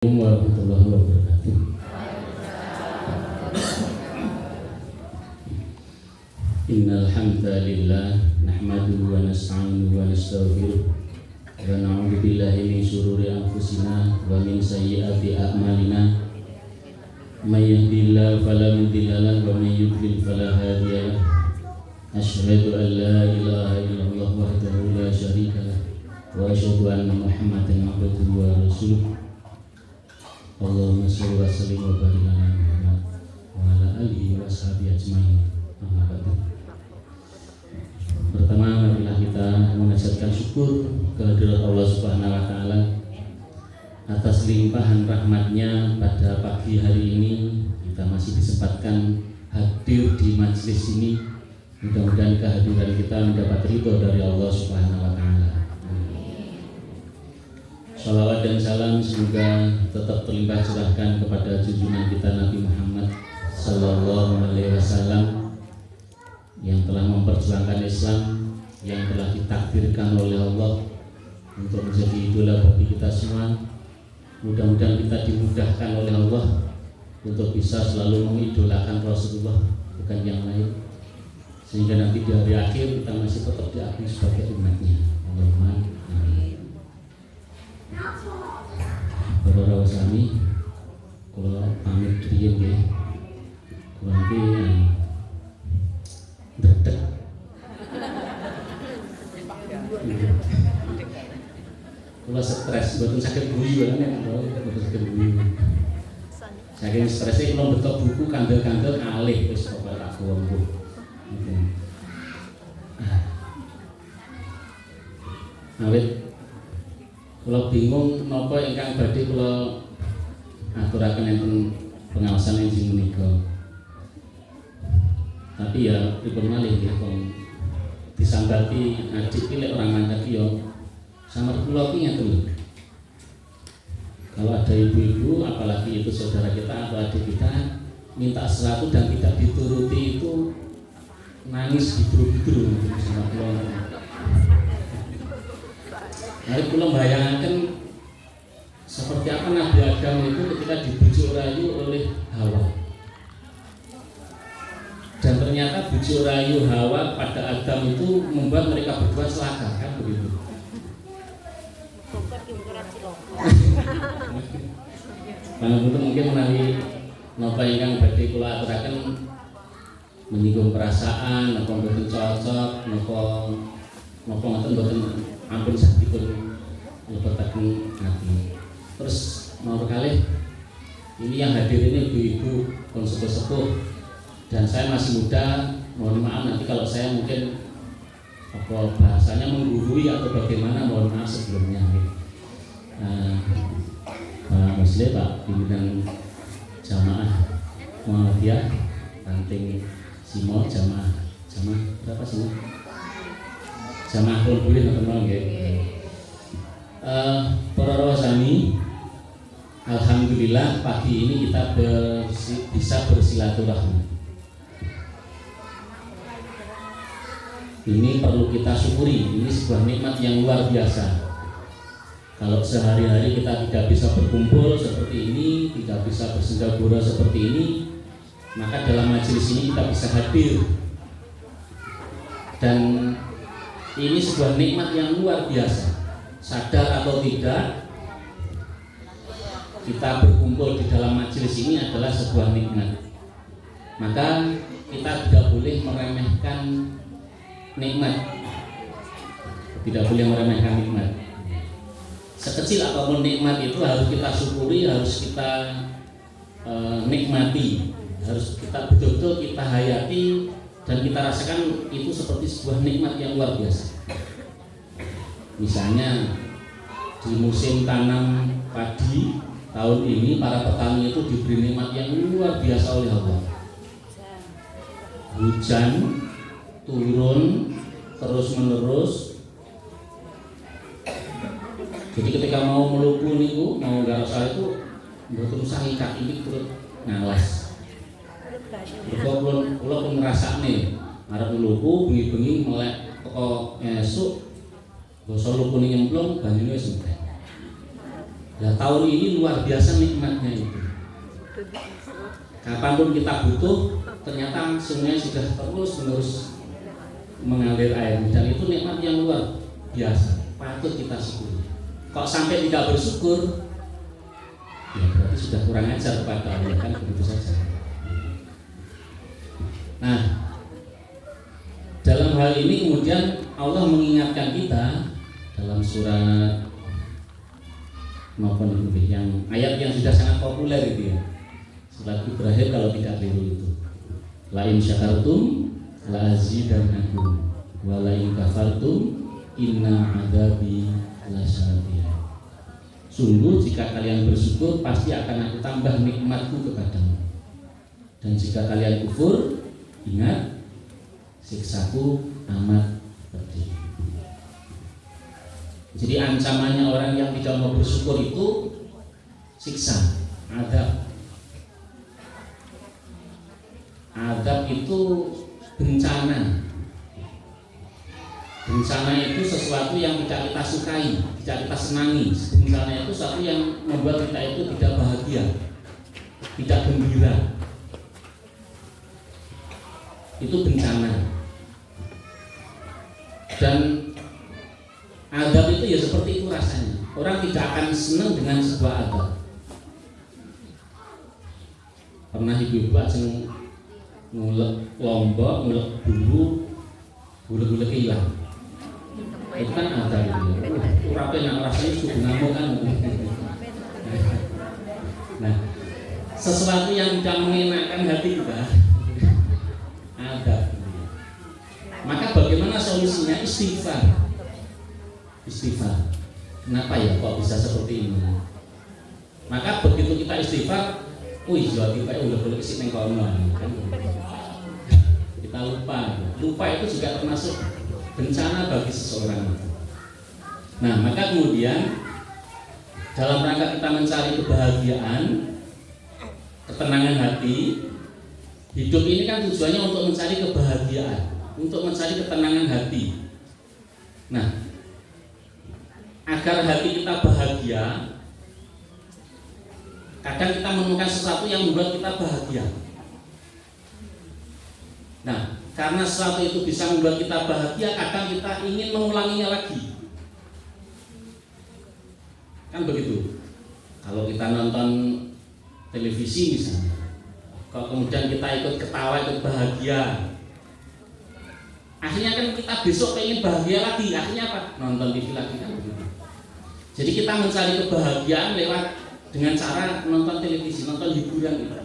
Warahmatullahi wabarakatuh. Innal hamdalillah nahmaduhu wa nasta'inuhu wa nastaghfiruh wa na'udzu billahi min shururi anfusina wa min sayyiati a'malina. May yahdihillahu fala mudilla lahu wa may yudlil fala hadiya lahu. Asyhadu an la ilaha illallah wahdahu la syarika lahu wa asyhadu anna Muhammadan abduhu wa rasuluh. Allahumma sholli wa sallim wa barik ala Muhammad wa ala alihi wa sahbihi ajmain. Amma ba'du. Pertama, marilah kita mengucapkan syukur kehadirat Allah Subhanahu wa taala atas limpahan rahmatnya pada pagi hari ini. Kita masih disempatkan hadir di majelis ini. Mudah-mudahan kehadiran kita mendapat ridho dari Allah Subhanahu wa taala. Salawat dan salam semoga tetap terlimpah curahkan kepada junjungan kita Nabi Muhammad Sallallahu Alaihi Wasallam yang telah memperjuangkan Islam, yang telah ditakdirkan oleh Allah untuk menjadi idola bagi kita semua. Mudah-mudahan kita dimudahkan oleh Allah untuk bisa selalu mengidolakan Rasulullah, bukan yang lain, sehingga nanti di hari akhir kita masih tetap diakui sebagai umatnya. Allahumma amin. Para rawuh sami, kula pamit riyen nggih. Kula iki ndredeg. Kula stres, mboten saged guyu kan, mboten saged guyu. Saking stresé kula betok buku kandel-kandel alih wis kok tak gowo. Awit kula bingung napa ingkang badhe kula aturaken enten pengawasan enjing menika. Tapi ya pripun malih ya kong disambati adik pilih orang mangkat ya samar kula ki ngeten lho. Kalau ada ibu-ibu apalagi itu saudara kita atau adik kita minta sesuatu dan tidak dituruti itu nangis gidru-gidru sama kula. Mari kula bayangkan seperti apa Nabi Adam itu ketika dibujuk rayu oleh Hawa. Dan ternyata bujuk rayu Hawa pada Adam itu membuat mereka berdua celaka, kan begitu. Pangapunten mungkin menawi napa ingkang badhe kula aturaken menyinggung perasaan, napa mboten cocok, napa ngoten mboten ampun sakipun lebetaken hati. Terus nomor kali ini yang hadir ini ibu-ibu sepuh-sepuh dan saya masih muda. Mohon maaf nanti kalau saya mungkin apa bahasanya menggurui atau bagaimana, mohon maaf sebelumnya. Pak Muslim, Pak pimpinan jamaah Muhammadiyah Ranting Simo, jamaah berapa sih? Jamaah boleh teman-teman nggih. Para rawuh sami, alhamdulillah pagi ini kita bisa bersilaturahmi. Ini perlu kita syukuri, ini sebuah nikmat yang luar biasa. Kalau sehari-hari kita tidak bisa berkumpul seperti ini, tidak bisa bersendagura seperti ini, maka dalam majelis ini kita bisa hadir. Dan ini sebuah nikmat yang luar biasa. Sadar atau tidak, kita berkumpul di dalam majelis ini adalah sebuah nikmat. Maka kita tidak boleh meremehkan nikmat. Tidak boleh meremehkan nikmat. Sekecil apapun nikmat itu harus kita syukuri, harus kita nikmati, harus kita betul-betul kita hayati dan kita rasakan itu seperti sebuah nikmat yang luar biasa. Misalnya di musim tanam padi tahun ini para petani itu diberi nikmat yang luar biasa oleh Allah. Hujan turun terus menerus. Jadi ketika mau melupu niku, mau garasa itu mboten usah ikat ini turut ngalas. Kula pun ngrasakne arep melupu bengi-bengi melek teko esuk basa lupu nyemplung banyune wis entek. Nah, tahun ini luar biasa nikmatnya itu. Kapanpun kita butuh, ternyata sungai sudah terus-menerus mengalir air, dan itu nikmat yang luar biasa, patut kita syukuri. Kok sampai tidak bersyukur, ya berarti sudah kurang ajar kepada Allah, kan begitu saja. Nah, dalam hal ini kemudian Allah mengingatkan kita dalam surat maupun yang ayat yang sudah sangat populer itu ya, surat Ibrahim kalau tidak keliru itu, la in syakartum la azidannakum wa la in kafartum inna adzabi lasyadid. Sungguh jika kalian bersyukur pasti akan aku tambah nikmatku kepadamu, dan jika kalian kufur ingat siksaku amat pedih. Jadi ancamannya orang yang tidak mau bersyukur itu siksa, azab. Azab itu bencana. Bencana itu sesuatu yang tidak kita sukai, tidak kita senangi. Bencana itu sesuatu yang membuat kita itu tidak bahagia, tidak gembira. Itu bencana. Dan azab itu ya seperti itu rasanya. Orang tidak akan senang dengan sebuah azab. Pernah ibu-ibu ajeng ngulek lombok, ngulek bumbu, gulek-gulek hilang. Itu kan azab itu ya. Urape nang rasanya sudah ngamuk kan. Nah, sesuatu yang tidak mengenakan hati kita azab. Maka bagaimana solusinya? Istighfar. Istighfar. Kenapa ya kok bisa seperti ini? Maka begitu kita istighfar, wih jauh tiba udah boleh kesini kono kan? Kita lupa itu juga termasuk bencana bagi seseorang. Nah, maka kemudian dalam rangka kita mencari kebahagiaan, ketenangan hati, hidup ini kan tujuannya untuk mencari kebahagiaan, untuk mencari ketenangan hati. Nah, agar hati kita bahagia, kadang kita menemukan sesuatu yang membuat kita bahagia. Nah, karena sesuatu itu bisa membuat kita bahagia, kadang kita ingin mengulanginya lagi. Kan begitu. Kalau kita nonton televisi misalnya, kalau kemudian kita ikut ketawa, ikut bahagia, akhirnya kan kita besok pengen bahagia lagi. Akhirnya apa? Nonton TV lagi, kan begitu. Jadi kita mencari kebahagiaan lewat dengan cara nonton televisi, nonton hiburan gitu.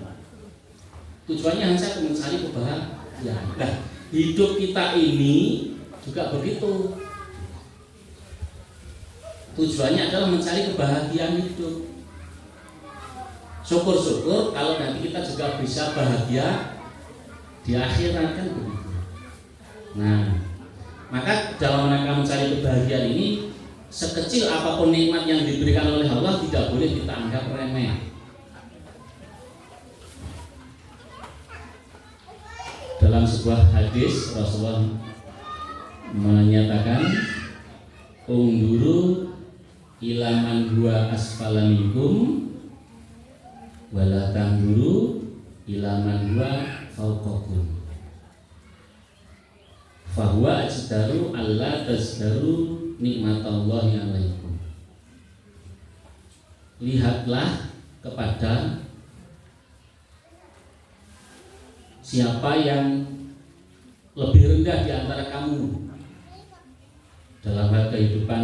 Tujuannya hanya mencari kebahagiaan. Nah, hidup kita ini juga begitu. Tujuannya adalah mencari kebahagiaan hidup. Syukur-syukur kalau nanti kita juga bisa bahagia di akhirat, kan begitu. Nah, maka dalam rangka mencari kebahagiaan ini, sekecil apapun nikmat yang diberikan oleh Allah tidak boleh kita anggap remeh. Dalam sebuah hadis Rasulullah menyatakan, unduru ilaman huwa asfala minkum wala tanduru ilaman huwa fawqakum fahuwa ajdaru alla tazdaru nikmatallahi alaikum. Lihatlah kepada siapa yang lebih rendah di antara kamu dalam hal kehidupan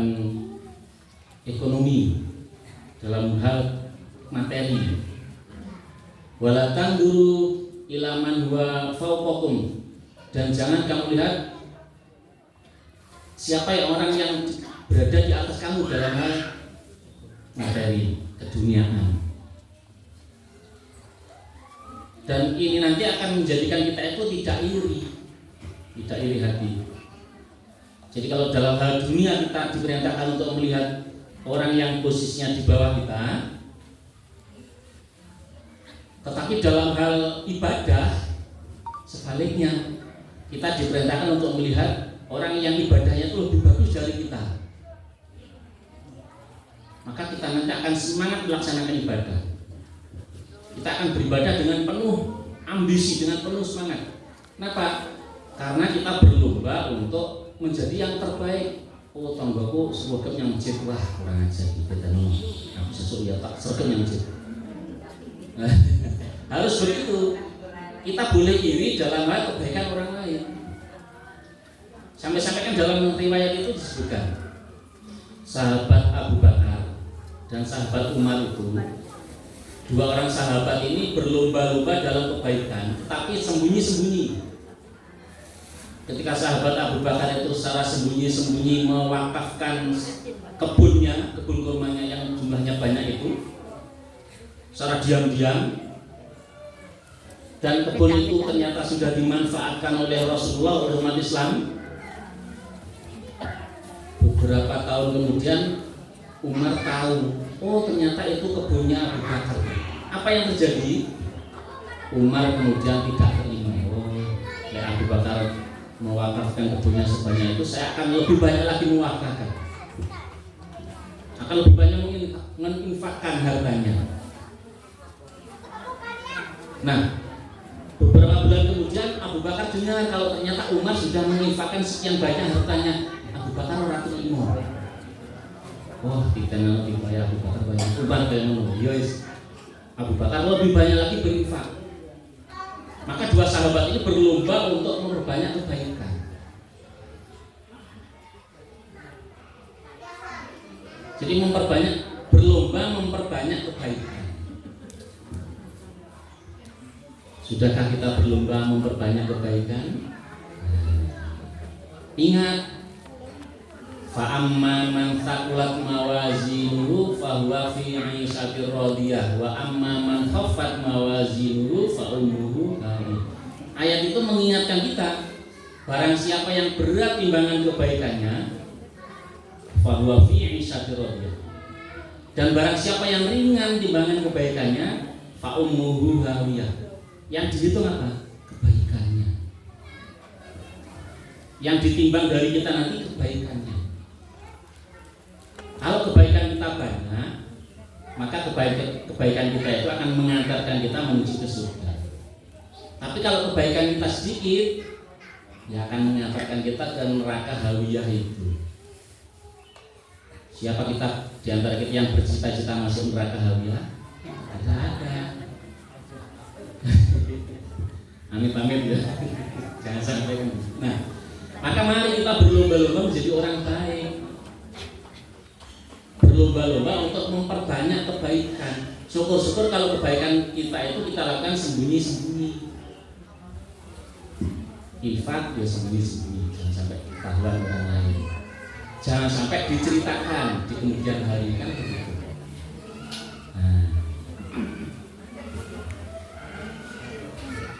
ekonomi, dalam hal materi. Wala tanduru ilaman huwa fawqakum, dan jangan kamu lihat siapa yang orang yang berada di atas kamu dalam hal materi, keduniaan. Dan ini nanti akan menjadikan kita itu tidak iri hati. Jadi kalau dalam hal dunia kita diperintahkan untuk melihat orang yang posisinya di bawah kita, tetapi dalam hal ibadah sebaliknya, kita diperintahkan untuk melihat orang yang ibadahnya itu lebih bagus dari kita. Maka kita nanti akan semangat melaksanakan ibadah. Kita akan beribadah dengan penuh ambisi, dengan penuh semangat. Kenapa? Karena kita berlomba untuk menjadi yang terbaik. Oh, tonggoku seragam yang masjid, wah kurang ajar gitu dan aku sesuk ya tak seragam yang masjid. Harus begitu. Kita boleh iri dalam hal kebaikan orang lain. Sampai-sampai kan dalam riwayat itu disebutkan sahabat Abu Bakar dan sahabat Umar itu, dua orang sahabat ini berlomba-lomba dalam kebaikan, tetapi sembunyi-sembunyi. Ketika sahabat Abu Bakar itu secara sembunyi-sembunyi mewakafkan kebunnya, kebun kurmanya yang jumlahnya banyak itu, secara diam-diam, dan kebun itu ternyata sudah dimanfaatkan oleh Rasulullah, oleh umat Islam. Beberapa tahun kemudian Umar tahu, oh ternyata itu kebunnya Abu Bakar. Apa yang terjadi? Umar kemudian tidak terima. Oh, Abu Bakar mewakafkan kebunnya sebanyak itu, saya akan lebih banyak lagi mewakafkan, akan lebih banyak menginfakkan hartanya. Nah, beberapa bulan kemudian Abu Bakar dengar kalau ternyata Umar sudah menginfakkan sekian banyak hartanya. Abu Bakar orang terima. Wah, kita lebih banyak Abu Bakar banyak. Umar kayak yes. Abu Bakar lebih banyak lagi berinfak. Maka dua sahabat ini berlomba untuk memperbanyak kebaikan. Jadi berlomba memperbanyak kebaikan. Sudahkah kita berlomba memperbanyak kebaikan? Ingat, fa'amma man thaqulat mawazinuhu fahuwa fi 'ishatir radiyah wa amma man khaffat mawazinuhu fa ummuhu hawiyah. Ayat itu mengingatkan kita, barang siapa yang berat timbangan kebaikannya fahuwa fi 'ishatir radiyah, dan barang siapa yang ringan timbangan kebaikannya fa ummuhu hawiyah. Yang dihitung apa? Kebaikannya. Yang ditimbang dari kita nanti kebaikannya. Kalau kebaikan kita banyak, maka kebaikan kita itu akan mengantarkan kita menuju ke surga. Tapi kalau kebaikan kita sedikit, ya akan mengantarkan kita ke neraka hawiyah itu. Siapa kita di antara kita yang bercita-cita masuk neraka hawiyah? Tidak ada. Amit-amit ya. Jangan sampai kan. Nah, maka mari kita berlomba-lomba menjadi orang baik. Berlomba-lomba untuk memperbanyak kebaikan. Syukur-syukur kalau kebaikan kita itu kita lakukan sembunyi-sembunyi. Infak ya sembunyi-sembunyi, jangan sampai ketahuan orang lain. Jangan sampai diceritakan di kemudian hari, kan begitu. Nah,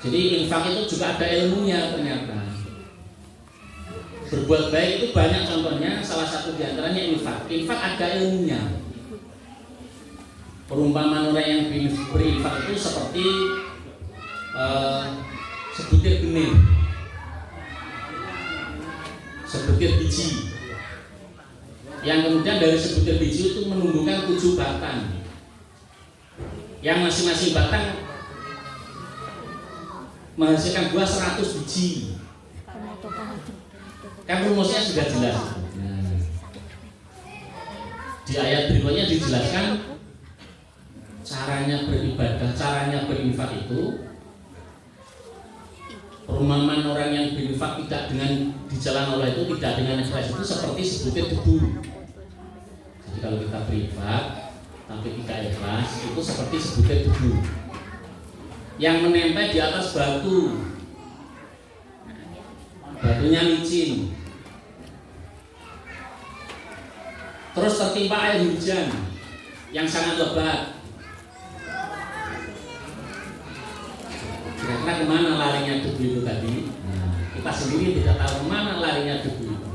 jadi infak itu juga ada ilmunya ternyata. Berbuat baik itu banyak contohnya, salah satu diantaranya infak. Infak ada ilmunya. Perumpamaan orang yang berinfak itu seperti sebutir benih, sebutir biji, yang kemudian dari sebutir biji itu menumbuhkan 7 batang, yang masing-masing batang menghasilkan buah 100 biji. Kan rumusnya sudah jelas. Nah, di ayat berikutnya dijelaskan caranya beribadah, caranya berinfak itu. Perumpamaan orang yang berinfak tidak dengan di jalan Allah itu tidak dengan ikhlas itu seperti sebutir debu. Jadi kalau kita berinfak tapi tidak ikhlas itu seperti sebutir debu yang menempel di atas batu. Batunya licin, terus tertimpa air hujan yang sangat lebat. Kira-kira kemana larinya debu itu tadi? Nah, kita sendiri tidak tahu kemana larinya debu itu.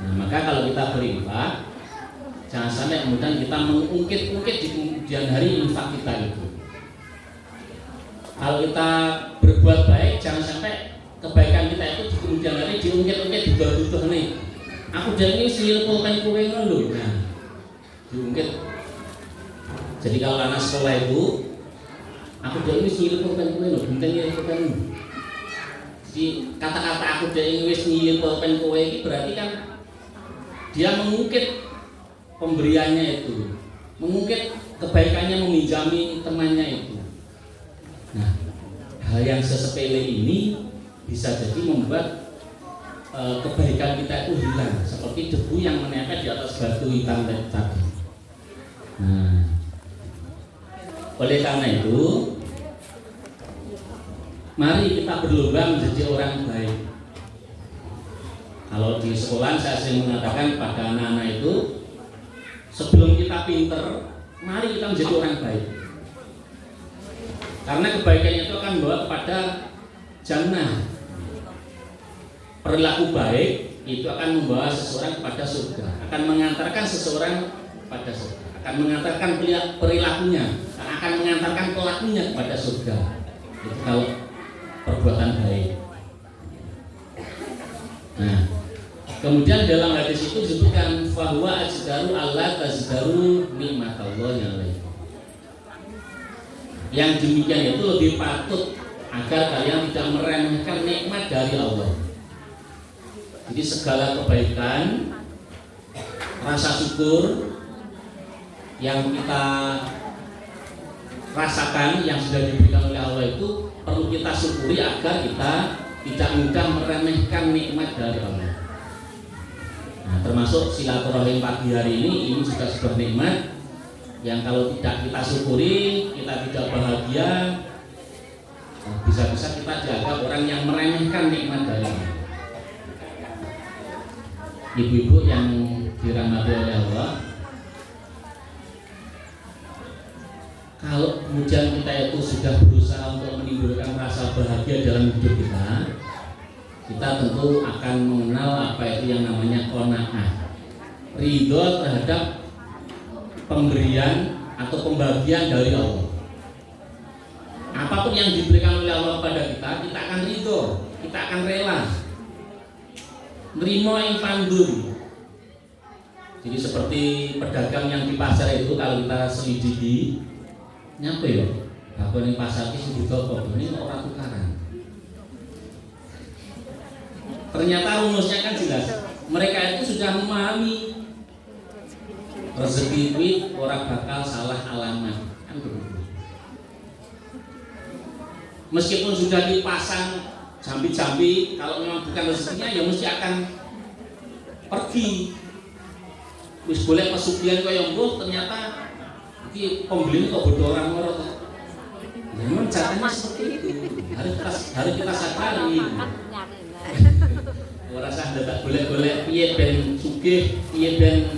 Nah, maka kalau kita berinfak, jangan sampai kemudian kita mengungkit-ungkit di kemudian hari infak kita itu. Kalau kita berbuat baik, jangan sampai kebaikan kita itu di kemudian hari diungkit-ungkit, diduduh nih. Aku jadi silpulkan kue ngeluh, nah, diungkit. Jadi kalau anak sekolah itu, aku udah wis nyilip pulpen kowe lho, benteng nyilip pulpen. Jadi kata-kata aku udah wis nyilip pulpen kowe ini berarti kan dia mengungkit pemberiannya itu, mengungkit kebaikannya meminjami temannya itu. Nah, hal yang sesepele ini bisa jadi membuat kebaikan kita itu hilang, seperti debu yang menempel di atas batu hitam tadi. Nah, oleh karena itu, mari kita berlomba menjadi orang baik. Kalau di sekolah saya sering mengatakan pada anak-anak itu, sebelum kita pinter, mari kita menjadi orang baik. Karena kebaikan itu akan membawa kepada jannah. Perilaku baik itu akan membawa seseorang kepada surga, akan mengantarkan seseorang kepada surga, akan mengantarkan perilakunya, akan mengantarkan pelakunya kepada surga. Itu kalau perbuatan baik. Nah, kemudian dalam hadis itu disebutkan bahwa ajdaru Allah tazdaru nikmatallahi alaikum. Yang demikian itu lebih patut agar kalian tidak meremehkan nikmat dari Allah. Jadi segala kebaikan, rasa syukur yang kita rasakan yang sudah diberikan oleh Allah itu perlu kita syukuri agar kita tidak mudah meremehkan nikmat dari Allah. Nah, termasuk silaturahim pagi hari ini juga sebuah nikmat yang kalau tidak kita syukuri, kita tidak bahagia, bisa-bisa kita dianggap orang yang meremehkan nikmat dari Allah. Ibu-ibu yang dirahmati oleh Allah, kalau kemudian kita itu sudah berusaha untuk menimbulkan rasa bahagia dalam hidup kita tentu akan mengenal apa itu yang namanya qanaah, ridho terhadap pemberian atau pembagian dari Allah. Apapun yang diberikan oleh Allah pada kita akan ridho, kita akan rela nerimo ing pandun. Jadi seperti pedagang yang di pasar itu, kalau kita selidiki, nyapa ya, aku ning pasar iki sing didoko ini kok ora tukaran. Ternyata rumusnya kan jelas. Mereka itu sudah memahami rezeki duit orang bakal salah alamat, kan begitu. Meskipun sudah dipasang jambi-jambi, kalau memang bukan rezekinya ya mesti akan pergi. Wis boleh pesugihan kaya mbuh, ternyata iki pembeli kok bodoh orang loro. Memang caranya seperti itu. Harus kita sadari. Ora usah ndak golek-golek piye ben sugih, piye ben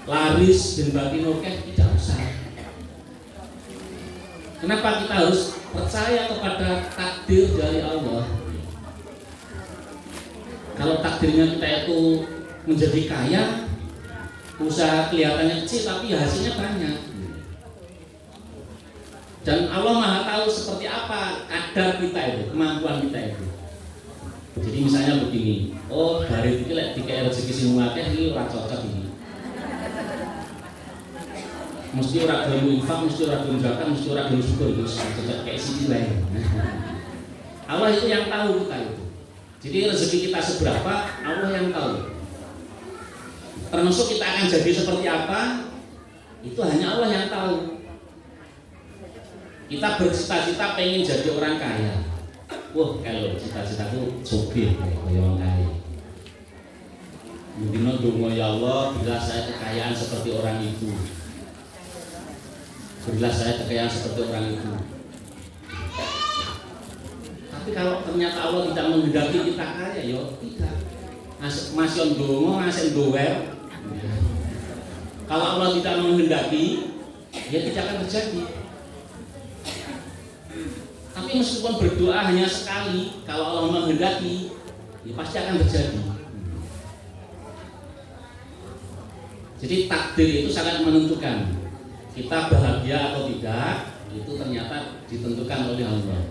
laris ben batin akeh, tidak usah. Kenapa kita harus percaya kepada takdir dari Allah? Kalau takdirnya kita itu menjadi kaya, usaha kelihatannya kecil tapi hasilnya banyak. Dan Allah Maha tahu seperti apa kadar kita itu, kemampuan kita itu. Jadi misalnya begini, oh hari ini lek dikek rezeki sing akeh iki ora cocok ini. Mesti ora gelem infak, mesti ora gelem zakat, mesti ora gelem syukur, terus kayak siji lain. Allah itu yang tahu kita itu. Jadi rezeki kita seberapa, Allah yang tahu. Termasuk kita akan jadi seperti apa, itu hanya Allah yang tahu. Kita bercita-cita pengen jadi orang kaya. Wah, kalau cita-citaku sugih kayak orang kaya. Mungkin donga ya Allah, bila saya kekayaan seperti orang itu. Berilah saya kekayaan seperti orang itu. Tapi kalau ternyata Allah tidak menghendaki kita kaya, ya tidak. Masih ndonga, masih dower. Kalau Allah tidak menghendaki, ya tidak akan terjadi. Tapi meskipun berdoa hanya sekali, kalau Allah menghendaki, ya pasti akan terjadi. Jadi takdir itu sangat menentukan. Kita bahagia atau tidak, itu ternyata ditentukan oleh Allah.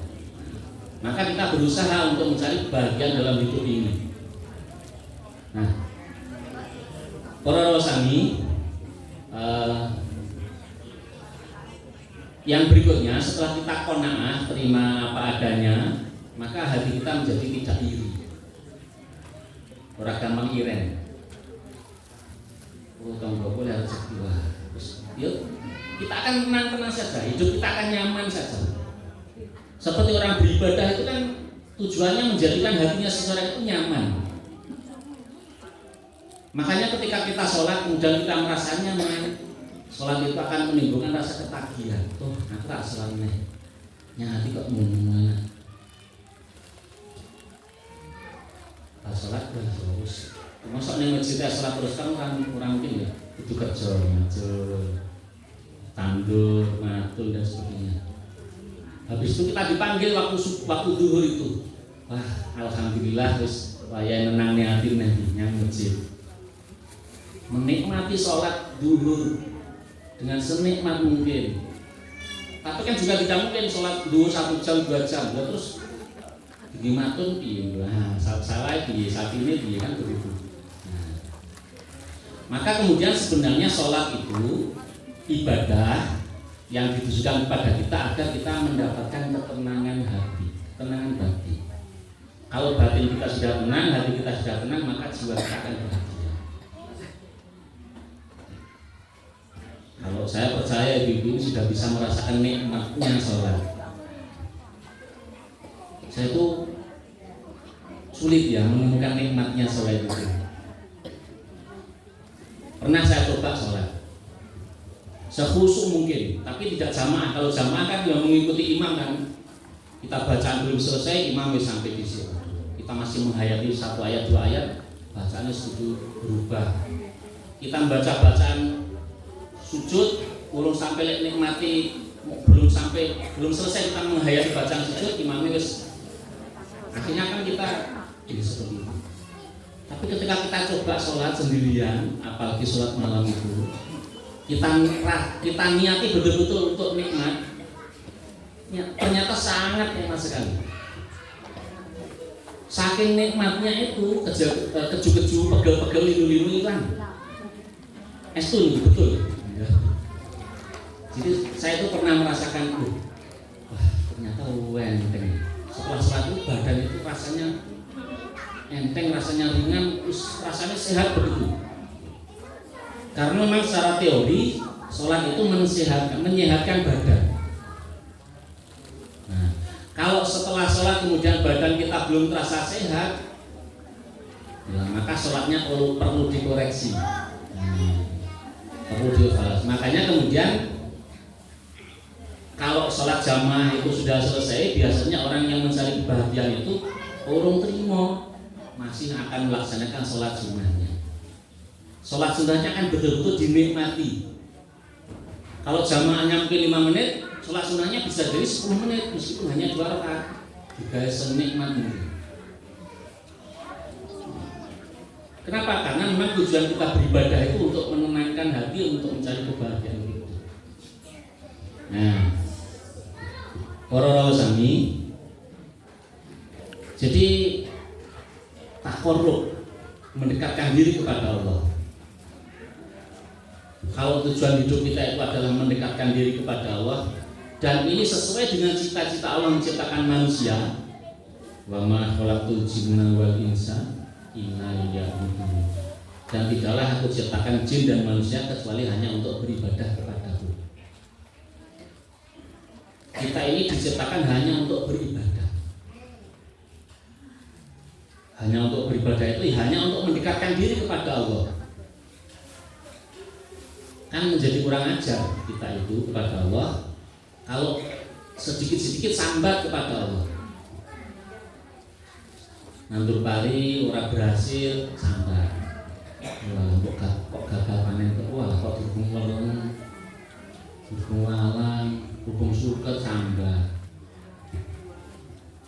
Maka kita berusaha untuk mencari kebahagiaan dalam hidup ini. Nah, para rawasami, Yang berikutnya, setelah kita qanaah, terima apa adanya, maka hati kita menjadi tidak iri. Orang gampang iren. Oh, kamu boleh rezeki, wah. Terus, yuk, kita akan tenang-tenang saja, hidup kita akan nyaman saja. Seperti orang beribadah itu kan tujuannya menjadikan hatinya seseorang itu nyaman. Makanya ketika kita sholat kemudian kita merasa nyaman, sholat itu akan menimbulkan rasa ketagihan. Oh, aku tak sholat nih, hati kok mana? Pas sholat terus, masuk nih masjid sholat terus kan orang mungkin ya, itu kerja, tandur, matul dan sebagainya. Habis itu kita dipanggil waktu duhur itu. Wah, alhamdulillah terus waya nenangnya hati yang masjid. Menikmati sholat duhur dengan senikmat mungkin. Tapi kan juga tidak mungkin sholat duhur 1 jam 2 jam terus dimatun nah, salah di saat ini kan begitu. Nah, maka kemudian sebenarnya sholat itu ibadah yang ditujukan kepada kita agar kita mendapatkan ketenangan hati, ketenangan batin. Kalau batin kita sudah tenang, hati kita sudah tenang, maka jiwa kita akan bahagia. Kalau saya percaya ibu-ibu sudah bisa merasakan nikmatnya sholat. Saya itu sulit ya menemukan nikmatnya sholat itu. Pernah saya coba sholat sekhusyuk mungkin, tapi tidak jamaah. Kalau jamaah kan yang mengikuti imam kan, kita bacaan belum selesai, imam wis sampai di situ. Kita masih menghayati 1 ayat 2 ayat, bacaannya sudah berubah. Kita membaca bacaan sujud, belum sampai nikmati, belum selesai kita menghayati bacaan sujud, imamnya wis. Akhirnya kan kita jadi seperti itu. Tapi ketika kita coba sholat sendirian, apalagi sholat malam itu, kita niati betul-betul untuk nikmat, ya, ternyata sangat nikmat sekali. Saking nikmatnya itu keju-keju, pegel-pegel, lilu-lilu hilang. Estun betul. Ya. Jadi saya itu pernah merasakan, wah ternyata enteng. Setelah sholat itu badan itu rasanya enteng, rasanya ringan, rasanya sehat begitu. Karena memang secara teori sholat itu menyehatkan badan. Nah, kalau setelah sholat kemudian badan kita belum terasa sehat, ya, maka sholatnya perlu dikoreksi. Perlu dikoreksi. Makanya kemudian kalau sholat jamaah itu sudah selesai, biasanya orang yang mencari kebahagiaan itu urung terima, masih akan melaksanakan sholat sunnahnya. Sholat sunnahnya kan betul-betul dinikmati. Kalau jamaahnya mungkin 5 menit, sholat sunnahnya bisa jadi 10 menit meskipun hanya 2 rakaat. Juga senikmat mungkin. Kenapa? Karena memang tujuan kita beribadah itu untuk menenangkan hati, untuk mencari kebahagiaan itu. Nah, para rawasami, jadi takarrub, mendekatkan diri kepada Allah. Kalau tujuan hidup kita itu adalah mendekatkan diri kepada Allah, dan ini sesuai dengan cita-cita Allah menciptakan manusia, wa ma khalaqtul jinna wal insa illa liya'budun, dan tidaklah aku ciptakan jin dan manusia kecuali hanya untuk beribadah kepadaku. Kita ini diciptakan hanya untuk beribadah. Hanya untuk beribadah itu hanya untuk mendekatkan diri kepada Allah. Kan menjadi kurang ajar kita itu kepada Allah kalau sedikit-sedikit sambat kepada Allah. Nandur pari ora berhasil sambat. Wah, kok gagal panen kok, wah kok dukung weleng, dukung walang, dukung suket sambat.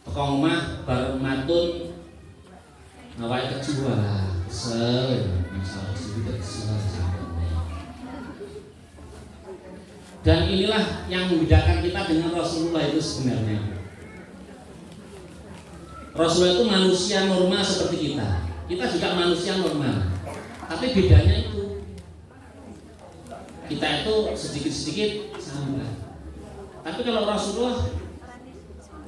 Teko omah bar matun awake kejual, kesel, masalah sedikit kesel sambat. Dan inilah yang membedakan kita dengan Rasulullah itu sebenarnya. Rasulullah itu manusia normal seperti kita. Kita juga manusia normal. Tapi bedanya itu, kita itu sedikit-sedikit sambat. Tapi kalau Rasulullah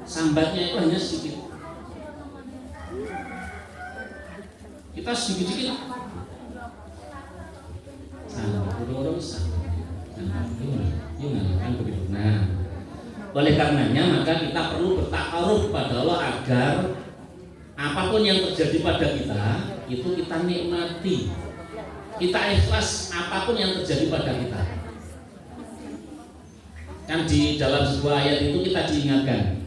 sambatnya itu hanya sedikit. Kita sedikit-sedikit sambat, orang bisa kan begitu. Nah, oleh karenanya maka kita perlu bertakarub pada Allah agar apapun yang terjadi pada kita itu kita nikmati, kita ikhlas apapun yang terjadi pada kita. Kan di dalam sebuah ayat itu kita diingatkan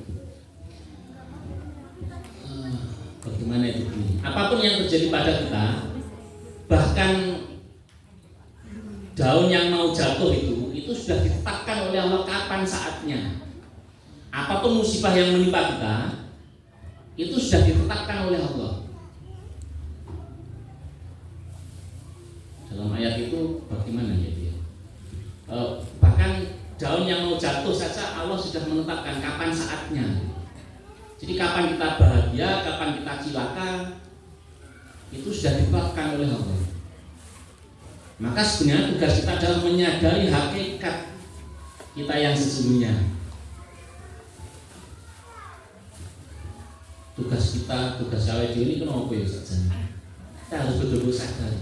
bagaimana itu ini. Apapun yang terjadi pada kita, bahkan daun yang mau jatuh itu sudah ditetapkan oleh Allah kapan saatnya. Apapun musibah yang menimpa kita itu sudah ditetapkan oleh Allah. Dalam ayat itu bagaimana ya? Bahkan daun yang mau jatuh saja Allah sudah menetapkan kapan saatnya. Jadi kapan kita bahagia, kapan kita cilaka, itu sudah ditetapkan oleh Allah. Maka sebenarnya tugas kita adalah menyadari hakikat kita yang sesungguhnya. Tugas kita, tugas awake dhewe ini kenapa ya saja? Kita harus betul-betul sadar.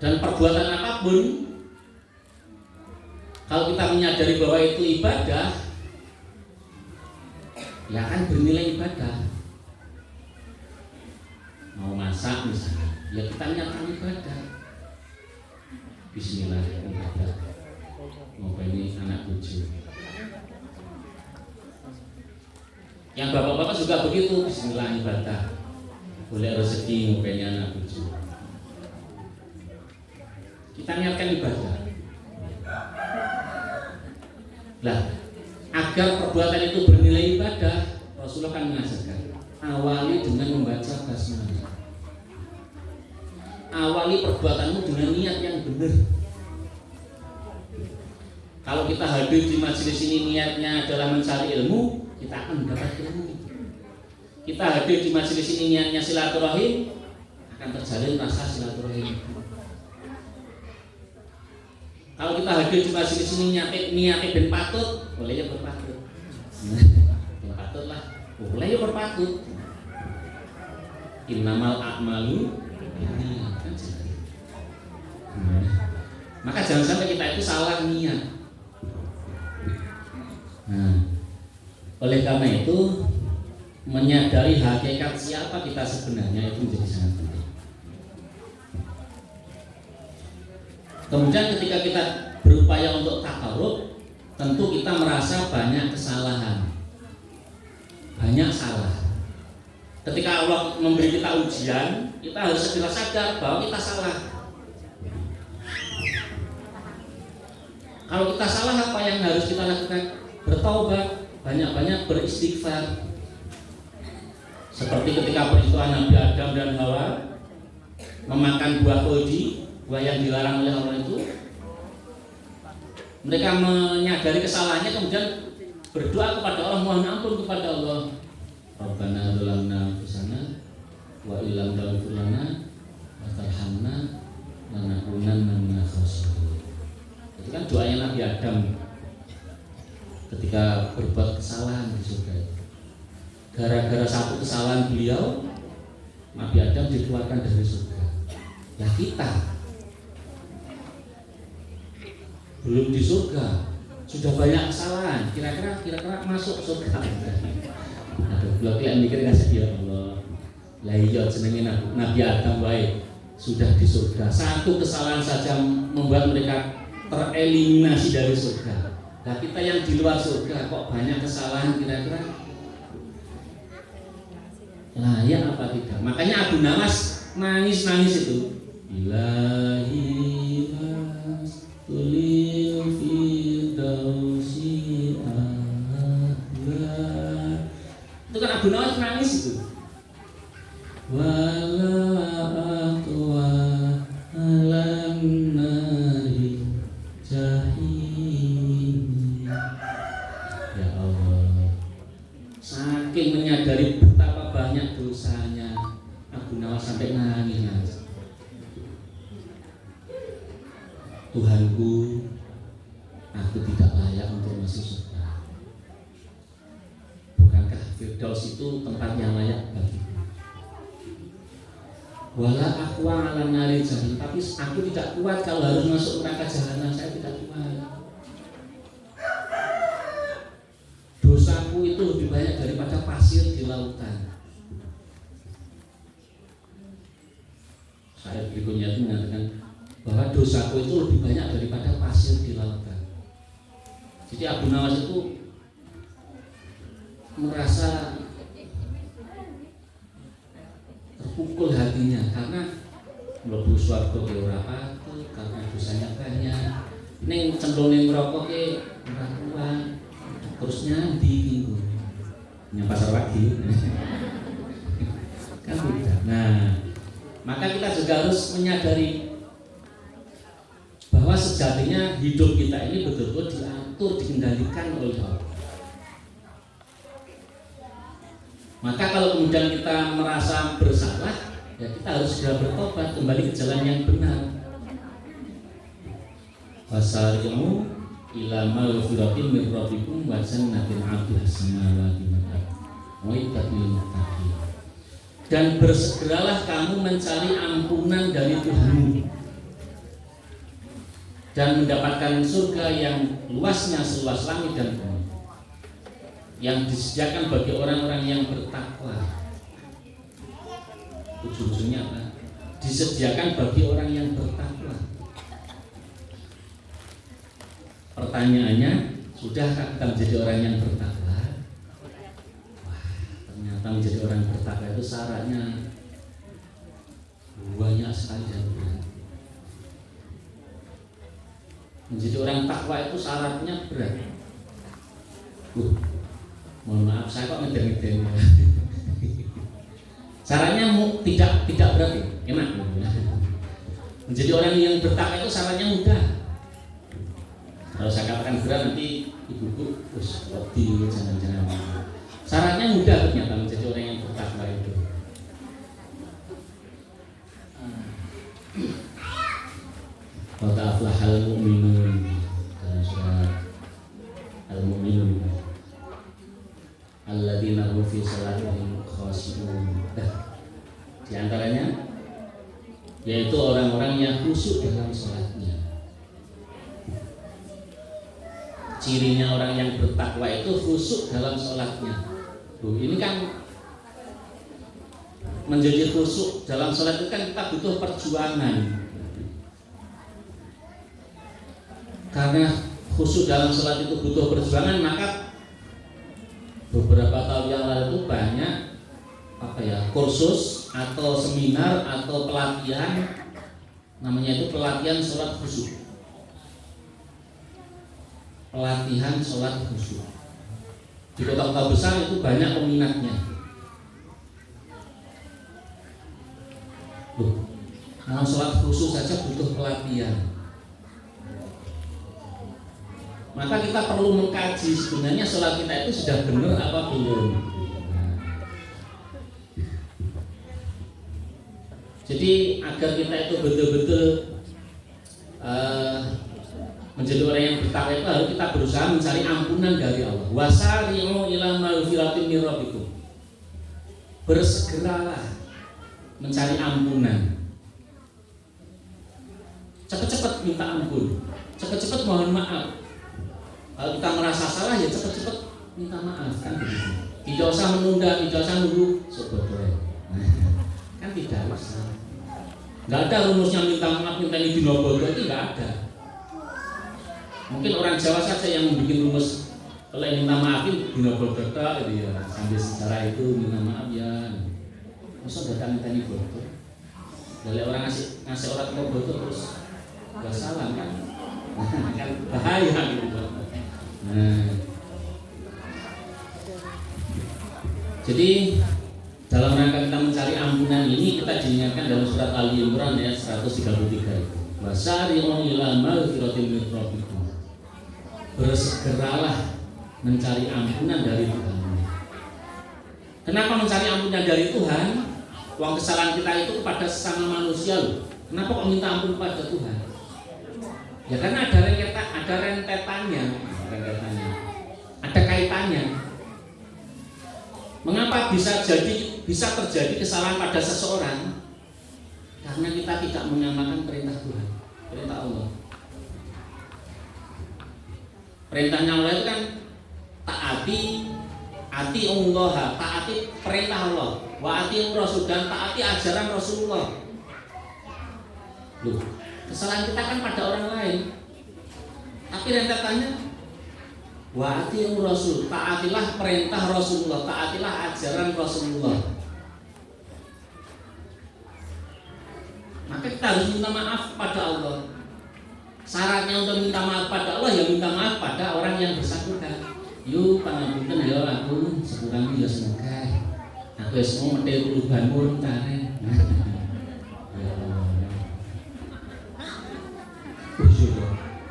Dan perbuatan apapun, kalau kita menyadari bahwa itu ibadah, ya akan bernilai ibadah. Mau masak misalnya, ya kita nyatakan ibadah. Bismillah, ibadah. Mau ini anak cucu. Yang bapak-bapak juga begitu, bismillah ibadah. Boleh rezeki mau ini anak cucu. Kita niatkan ibadah. Lah, agar perbuatan itu bernilai ibadah, Rasulullah kan mengajarkan awali dengan membaca basmalah. Awali perbuatanmu dengan niat yang benar. Kalau kita hadir di majelis ini niatnya adalah mencari ilmu, kita akan mendapat ilmu. Kita hadir di majelis ini niatnya silaturahim, akan terjalin rasa silaturahim. Kalau kita hadir di majelis ini niatnya ben patut, boleh ya berpatut. Ben patut lah, boleh ya berpatut. Innamal a'malu binniyat. Maka jangan sampai kita itu salah niat. Nah, oleh karena itu menyadari hakikat siapa kita sebenarnya itu menjadi sangat penting. Kemudian ketika kita berupaya untuk takarub, tentu kita merasa banyak kesalahan, banyak salah. Ketika Allah memberi kita ujian, kita harus segera sadar bahwa kita salah. Kalau kita salah, apa yang harus kita lakukan? Bertaubat, banyak-banyak beristighfar. Seperti ketika peristiwa Nabi Adam dan Hawa memakan buah khuldi, buah yang dilarang oleh Allah itu, mereka menyadari kesalahannya, kemudian berdoa kepada Allah, mohon ampun kepada Allah. Rabbana dzalamna anfusana wa illam taghfir lana wa tarhamna lanakunanna minal khasirin. Itu kan doanya Nabi Adam ketika berbuat kesalahan di surga. Gara-gara satu kesalahan beliau, Nabi Adam dikeluarkan dari surga. Ya kita belum di surga, sudah banyak kesalahan. Kira-kira masuk surga. Aduh, belum yang mikir kasih ya Allah. Lah iya jenenge Nabi Adam baik sudah di surga. Satu kesalahan saja membuat mereka tereliminasi dari surga. Nah kita yang di luar surga kok banyak kesalahan, kira-kira layak apa tidak? Makanya Abu Nawas nangis itu. Ilahi tulil firdausi a'la. Itu kan Abu Nawas nangis itu. Wala aqwa alam nari jahim. Ya Allah, saking menyadari betapa banyak dosanya, Abu Nawas sampai nangis. Tuhanku, aku tidak layak untuk masuk surga. Firdaus itu tempat yang layak bagiku. Wala aku ala nari jahanam, tapi aku tidak kuat kalau harus masuk neraka jahanam, saya tidak kuat. Dosaku itu lebih banyak daripada pasir di lautan. Ayat berikutnya itu mengatakan bahwa dosaku itu lebih banyak daripada pasir di lautan. Jadi Abu Nawas itu merasa terpukul hatinya karena mlebu swarga ke ora patuh karena dosanya banyak. Ning cendone ngrokok ke ora kuat. Terus nyandi minggu. Yang pasar pagi. Kan tidak. Nah, maka kita juga harus menyadari bahwa sejatinya hidup kita ini betul-betul diatur, dikendalikan oleh Allah. Maka kalau kemudian kita merasa bersalah, ya kita harus segera bertobat kembali ke jalan yang benar. Wasari'u ila maghfiratin min rabbikum wa jannatin 'arduha as-samawati wal ardh u'iddat lil muttaqin. Dan bersegeralah kamu mencari ampunan dari Tuhanmu dan mendapatkan surga yang luasnya seluas langit dan bumi, yang disediakan bagi orang-orang yang bertakwa. Ujung-ujungnya apa? Disediakan bagi orang yang bertakwa. Pertanyaannya, sudahkah kita menjadi orang yang bertakwa? Wah, ternyata menjadi orang bertakwa itu syaratnya banyak sekali dan berat. Menjadi orang takwa itu syaratnya berat. Mohon maaf, saya kok ngeden-ngeden. Syaratnya tidak berat, enak. Menjadi orang yang bertakwa itu syaratnya mudah. Kalau saya katakan berat nanti ibuku terus lebih jangan-jangan. Syaratnya mudah ternyata menjadi orang yang bertakwa itu. Qad aflahal mu'minun dalam surat Al-Mu'minun alladzina hum fi salatihim khashi'un. Di antaranya yaitu orang-orang yang khusyuk dalam salatnya. Cirinya orang yang bertakwa itu khusyuk dalam salatnya. Ini kan menjadi khusyuk dalam salat itu kan kita butuh perjuangan. Karena khusyuk dalam salat itu butuh perjuangan, maka beberapa tahun yang lalu itu banyak kursus atau seminar atau pelatihan, namanya itu pelatihan salat khusyuk. Pelatihan salat khusyuk di kota-kota besar itu banyak peminatnya. Mau salat khusyuk saja butuh pelatihan. Maka kita perlu mengkaji sebenarnya sholat kita itu sudah benar apa belum. Jadi agar kita itu betul-betul menjadi orang yang bertakwa itu harus kita berusaha mencari ampunan dari Allah. Wasari'u ila maghfiratin min rabbikum. Bersegeralah mencari ampunan. Cepat-cepat minta ampun, cepat-cepat mohon maaf. Kalau kita merasa salah ya cepat-cepat minta maaf, kan begitu. Tidak usah menunda, tidak usah nunggu sebetulnya. Kan tidak usah. Nggak ada rumusnya minta maaf, minta ini dinobodo, itu nggak ada. Mungkin orang Jawa saja yang membuat rumus kalau minta maafin dinobodo gitu ya. Sambil secara itu minta maaf ya. Masa datang minta ini bodoh. Dari orang ngasih orang bodoh terus nggak salah kan? Kan bahaya gitu. Jadi dalam rangka kita mencari ampunan ini kita diingatkan dalam surat Ali Imran ayat 133 itu. Wasari'u ila maghfiratin min rabbikum. Bersegeralah mencari ampunan dari Tuhan. Kenapa mencari ampunan dari Tuhan? Uang kesalahan kita itu kepada sesama manusia loh. Kenapa kok minta ampun kepada Tuhan? Ya karena ada rentetannya, ada kaitannya. Kenapa bisa terjadi kesalahan pada seseorang? Karena kita tidak menyamakan perintah Tuhan, perintah Allah. Perintahnya Allah itu kan taati Allah, taati perintah Allah, wa ati Rasul, dan taati ajaran Rasulullah. Loh, kesalahan kita kan pada orang lain. Tapi rentetannya wa ati Rasul, taatilah perintah Rasulullah, taatilah ajaran Rasulullah. Maka kita harus minta maaf pada Allah. Syaratnya untuk minta maaf pada Allah, ya minta maaf pada orang yang bersangkutan. Yuk pangapunten ya aku sekurang ya semoga aku semua medhe perubahan pun tare.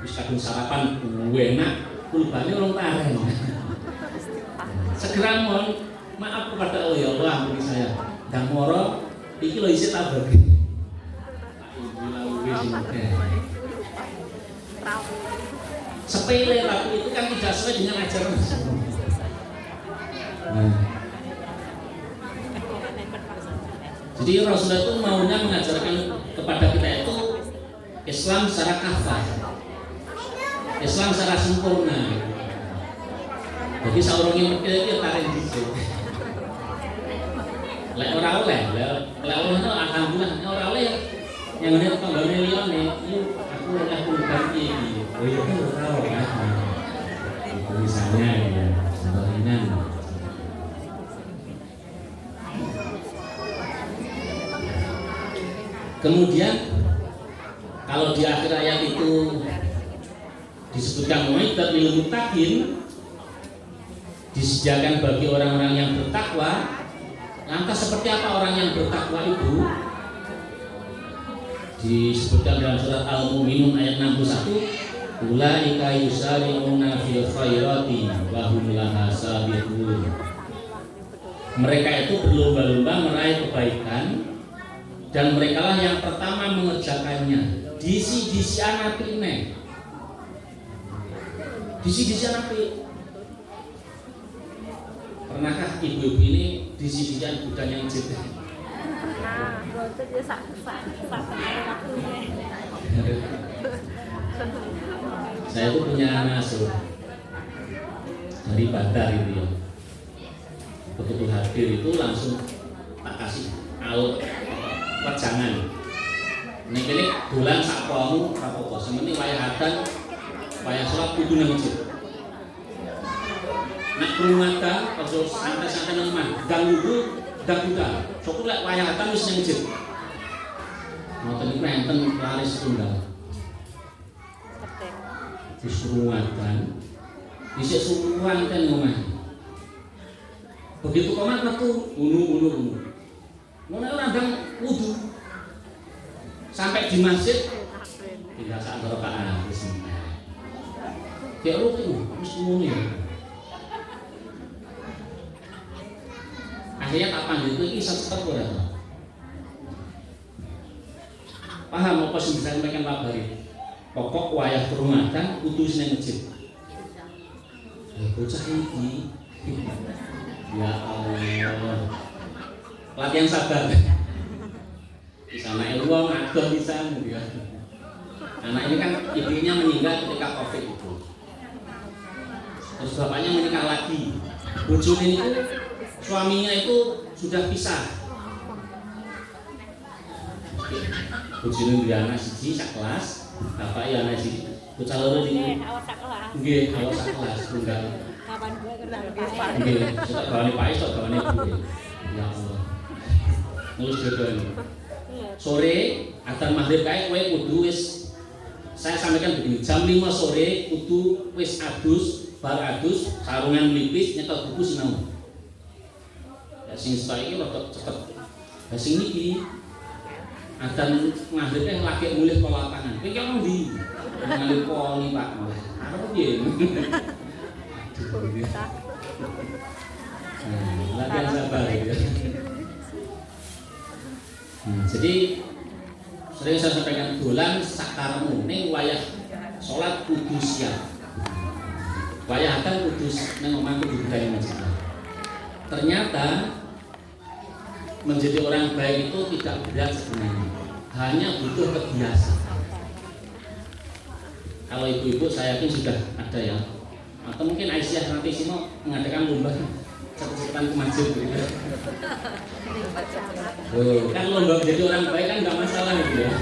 Wis kadung sarapan enak, perubahannya orang tare. Segera mohon maaf kepada Allah, ya Allah ampuni saya. Dan moro iki lho isi tabak. Sepele, tapi itu kan tidak sesuai dengan ajaran. Jadi Rasulullah itu maunya mengajarkan kepada kita itu Islam secara kafah, Islam secara sempurna. Jadi seorang yang itu tarik gitu. Lek ora oleh, lek itu alhamdulillah, ora oleh yang ada tanggane liyane itu aku oleh ganti iki. Oh iya kan ora oleh. Misalnya ya, contohnya. Kemudian kalau di akhir ayat itu disebutkan mu'iddat lil muttaqin, disediakan bagi orang-orang yang bertakwa. Lantas seperti apa orang yang bertakwa itu? Disebutkan dalam surat Al-Mu'minun ayat 61, ulaika yusari'una fil khairati wa hum laha sabiqun. Mereka itu berlomba-lomba meraih kebaikan dan merekalah yang pertama mengerjakannya. Disi anapi neh. Disi anapi. Pernahkah ibu-ibu ini disi-disian bukan yang jeda? Saya tuh punya ngasuh dari Badar itu ya. Begitu hadir itu langsung tak kasih alut pejangan. Ini bulan sakwamu apa-apa. Sementing wayah adzan, wayah sholat kudu nang masjid. Nak rumata, kalau santai-santai nang mah, ganggu buka. Sok lek wayah adzan wis nang masjid. Ngoten niku enten laris tunggal. Disuruh adzan, dhisik suruhan kan ngomah. Begitu komat metu unu. Mulai orang dang wudu. Sampai di masjid tidak saat rakaat wis. Kayak rutin wis ngono ya. Akhirnya tak panggil itu kisah tetap ora. Paham apa sing bisa sampaikan Pak Bari? Pokok wayah perumatan kudu nang masjid. Ya bocah iki. Ya Allah. Latihan sabar. Di sana uang adoh bisa gitu ya. Anak ini kan ibunya meninggal ketika Covid itu. Terus bapaknya menikah lagi. Bojone itu suaminya itu sudah pisah. Bojone duwe anak siji sak kelas, bapaknya anak siji. Bocah loro iki. Nggih, awak sak kelas tunggal. Kapan gue kenal Pak? Nggih, sak gawane Pak sak gawane Bu. Ya Allah. Nulus jodoh. Sore adzan maghrib kae kowe kudu wis, saya sampaikan begini, jam 5 sore kudu wis adus, bar adus, sarungan melipis, nyetel buku sinau. Ya sing saiki rada cepet. Lah sing iki adzan maghrib kae lagi mulih ke lapangan. Kowe ki nang ndi? Nang poni Pak. Arep piye? Latihan sabar ya. Jadi sering saya sampaikan dolan sakarmu ning wayah salat kudu siap. Wayah kan kudu nang omah kudu budaya masjid. Ternyata menjadi orang baik itu tidak berat sebenarnya, hanya butuh kebiasaan. Kalau ibu-ibu saya yakin sudah ada ya, atau mungkin Aisyah nanti sih mau mengadakan lomba cepet-cepetan ke masjid gitu. Kan lomba menjadi orang baik kan nggak masalah gitu ya.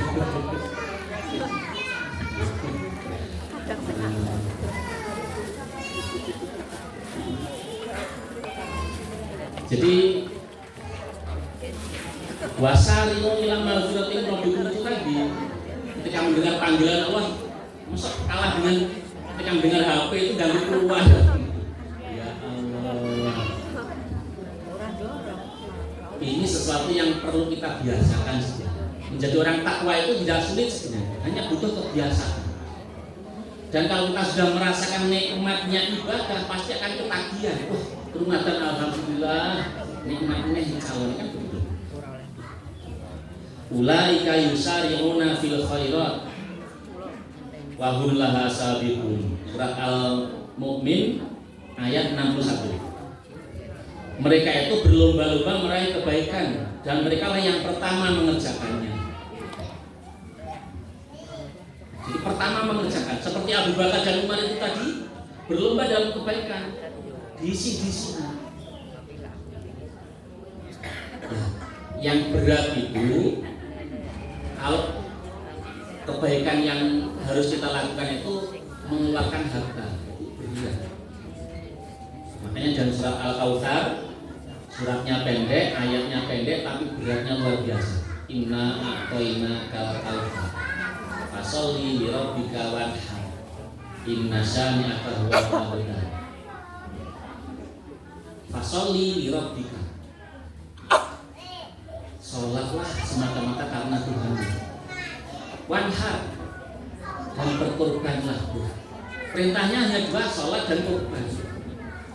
Jadi wasari'u ila maghfiratin rabbikum itu tadi, ketika mendengar panggilan Allah, masa kalah dengan ketika mendengar HP itu ganggu keluar. Ya Allah. Ini sesuatu yang perlu kita biasakan saja. Menjadi orang takwa itu tidak sulit sebenarnya, hanya butuh kebiasaan. Dan kalau kita sudah merasakan nikmatnya ibadah, pasti akan ketagihan. Wah, kenikmatan alhamdulillah, nikmatnya calon kan begitu. Ulaika yusari'una fil khairat wa hum laha sabiqun. Surat Al-Mu'min ayat 61. Mereka itu berlomba-lomba meraih kebaikan dan mereka lah yang pertama mengerjakannya. Jadi pertama mengerjakan, seperti Abu Bakar dan Umar itu tadi berlomba dalam kebaikan, diisi. Yang berat itu kalau kebaikan yang harus kita lakukan itu mengeluarkan harta, itu berat. Makanya dalam surat Al-Kautsar, suratnya pendek, ayatnya pendek, tapi beratnya luar biasa. Inna a'toina kal kautsar fasholli li rabbika wanhar inna syani'aka huwal abtar. Fasholli li rabbika, sholatlah semata-mata karena Tuhan. Wanhar, dan berkorbanlah. Perintahnya hanya dua, sholat dan korban.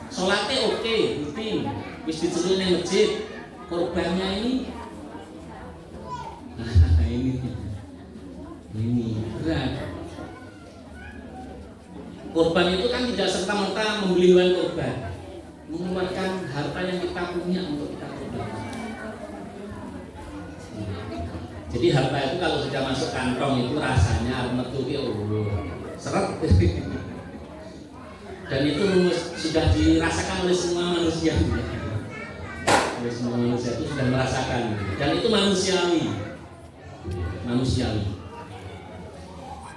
Sholatnya oke, rutin, wis diceluk nang masjid. Korbannya ini, nah ini berat. Korban itu kan tidak serta-merta membeli hewan korban, mengeluarkan harta yang kita punya untuk kita korbankan. Jadi harta itu kalau sudah masuk kantong itu rasanya metu seret. Dan itu sudah dirasakan oleh semua manusia. Oleh semua manusia itu sudah merasakan. Dan itu manusiawi.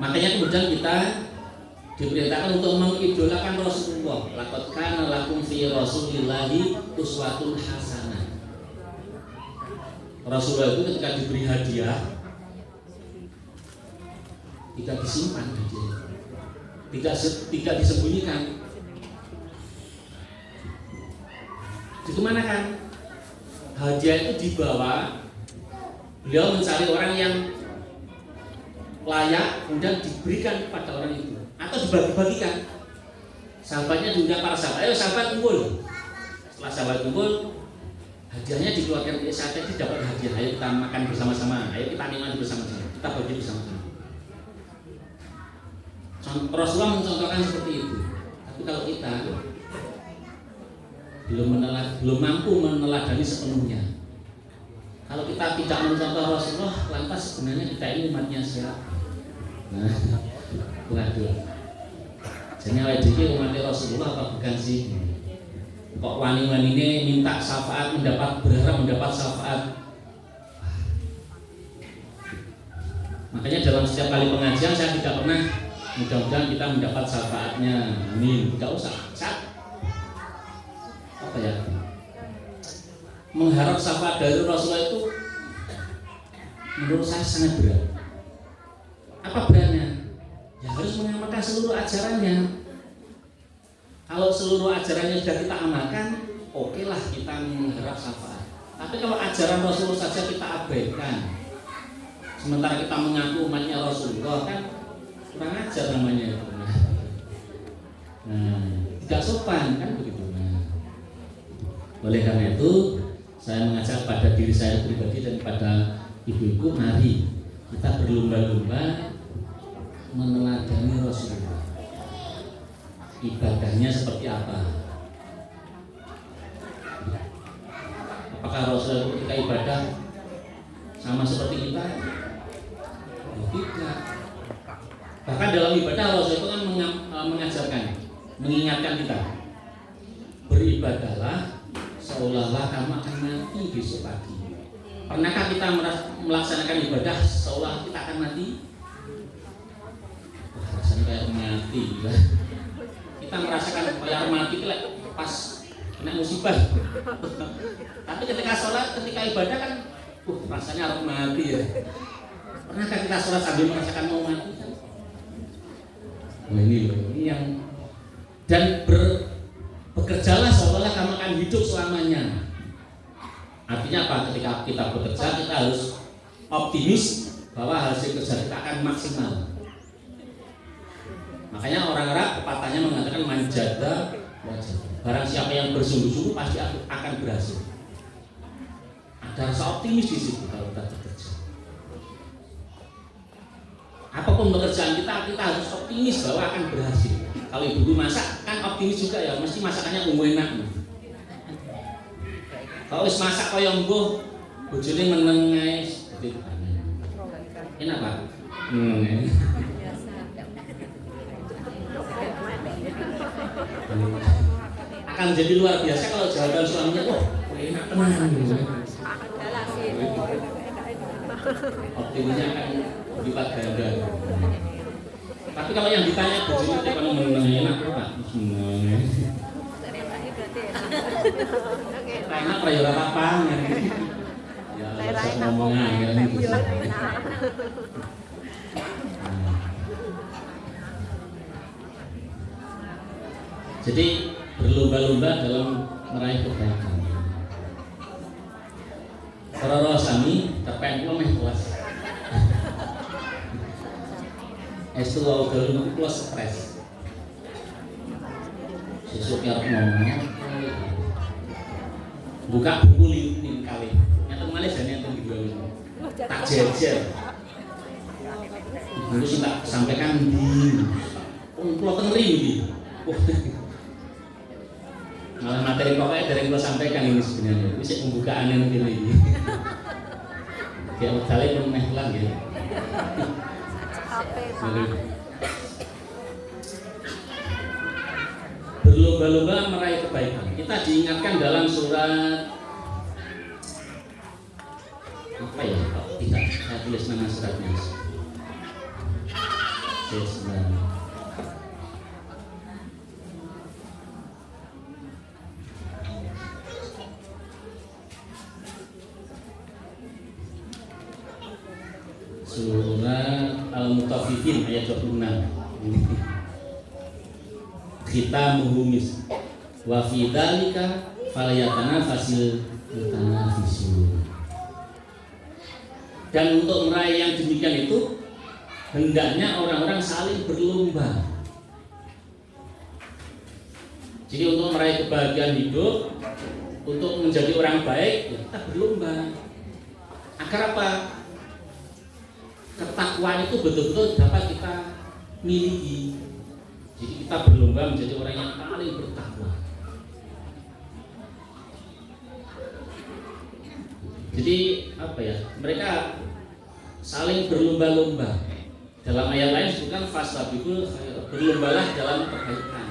Makanya kemudian kita diperintahkan untuk mengidolakan Rasulullah. Laqad kana lakum fi Rasulillahi uswatun hasanah. Rasulullah itu ketika diberi hadiah tidak disimpan hadiah, tidak disembunyikan. Dikemanakan? Hadiah itu dibawa, beliau mencari orang yang layak, kemudian diberikan kepada orang itu atau dibagi-bagikan. Sahabatnya diundang para sahabat, ayo sahabat kumpul. Setelah sahabat kumpul, hadiahnya dikeluarkan. Saat itu dapat hadiah, ayo kita makan bersama-sama, ayo kita nikmati bersama-sama, kita bagi bersama-sama. Rasulullah mencontohkan seperti itu. Tapi kalau kita belum mampu meneladani sepenuhnya. Kalau kita tidak mencontoh Rasulullah, lantas sebenarnya kita ini umatnya siapa? Nah, waduh. Jadi awake dhewe umatnya Rasulullah apa bukan sih? Kok wani-wanine minta syafaat, berharap mendapat syafaat. Makanya dalam setiap kali pengajian saya tidak pernah, mudah-mudahan kita mendapat syafaatnya. Amin. Tidak usah. Apa ya? Mengharap syafaat dari Rasulullah itu menurut saya sangat berat. Apa beratnya? Ya harus mengamalkan seluruh ajarannya. Kalau seluruh ajarannya sudah kita amalkan, oke lah kita mengharap syafaat. Tapi kalau ajaran Rasulullah saja kita abaikan, sementara kita mengaku umatnya Rasulullah, kan kurang ajar namanya itu. Nah, tidak sopan kan begitu. Nah, oleh karena itu saya mengajak pada diri saya pribadi dan pada ibu-ibu, mari kita berlomba-lomba meneladani Rasulullah. Ibadahnya seperti apa? Apakah Rasulullah ketika ketika ibadah sama seperti kita? Tidak. Bahkan dalam ibadah Allah itu kan mengajarkan, mengingatkan kita, beribadahlah seolah-olah kamu akan mati besok pagi. Pernahkah kita melaksanakan ibadah seolah kita akan mati? Rasanya kayak mati lah. Kita merasakan kayak mati itu pas kena musibah. Tapi ketika sholat, ketika ibadah kan, rasanya harus mati ya. Pernahkah kita sholat sambil merasakan mau mati kan? Nah ini yang dan bekerjalah seolah-olah kamu akan hidup selamanya. Artinya apa? Ketika kita bekerja, kita harus optimis bahwa hasil kerja kita akan maksimal. Makanya orang-orang pepatahnya mengatakan manjada wajah. Barang siapa yang bersungguh-sungguh pasti akan berhasil. Ada rasa optimis di situ kalau kita bekerja. Apapun pekerjaan kita harus optimis bahwa akan berhasil. Kalau ibu masak kan optimis juga ya, mesti masakannya enak. Kalau wis masak kaya mbuh bojone meneng ae seperti enak Pak. Akan jadi luar biasa kalau jawaban suaminya enak teman. Optimisnya akan berlipat ganda. Tapi kalau yang ditanya bojone kalau meneng enak Pak, semuanya. Enak pra yo ora apa-apa. Ya, ngomongan ya. Jadi berlomba-lomba dalam meraih kebaikan. Para sami terpentul meh kelas. Estu wau dalu kelas stres. Sesuk arep ngomong buka buku LinkedIn kali. Yang Malaysia yang dijual tak jejer. Dulu sih tak sampaikan di pulau tengri ini. Malah materi pokoknya dari yang sampaikan ini sebenarnya. Ini sih pembukaan yang ini. Kayak kali pun mehlang ya. Berlomba-lomba meraih kebaikan. Kita diingatkan dalam surat apa ya? Tidak, saya tulis nama suratnya. Surat Al-Mutaffifin ayat 26. Kita muhumis wa fi dzalika falyatanafasil mutanafisun. Dan untuk meraih yang demikian itu hendaknya orang-orang saling berlomba. Jadi untuk meraih kebahagiaan hidup, untuk menjadi orang baik, ya kita berlomba. Agar apa? Ketakwaan itu betul-betul dapat kita miliki. Jadi kita berlomba menjadi orang yang paling bertakwa. Jadi apa ya? Mereka saling berlomba-lomba. Dalam ayat lain disebutkan fastabiqul khairat, berlombalah dalam kebaikan.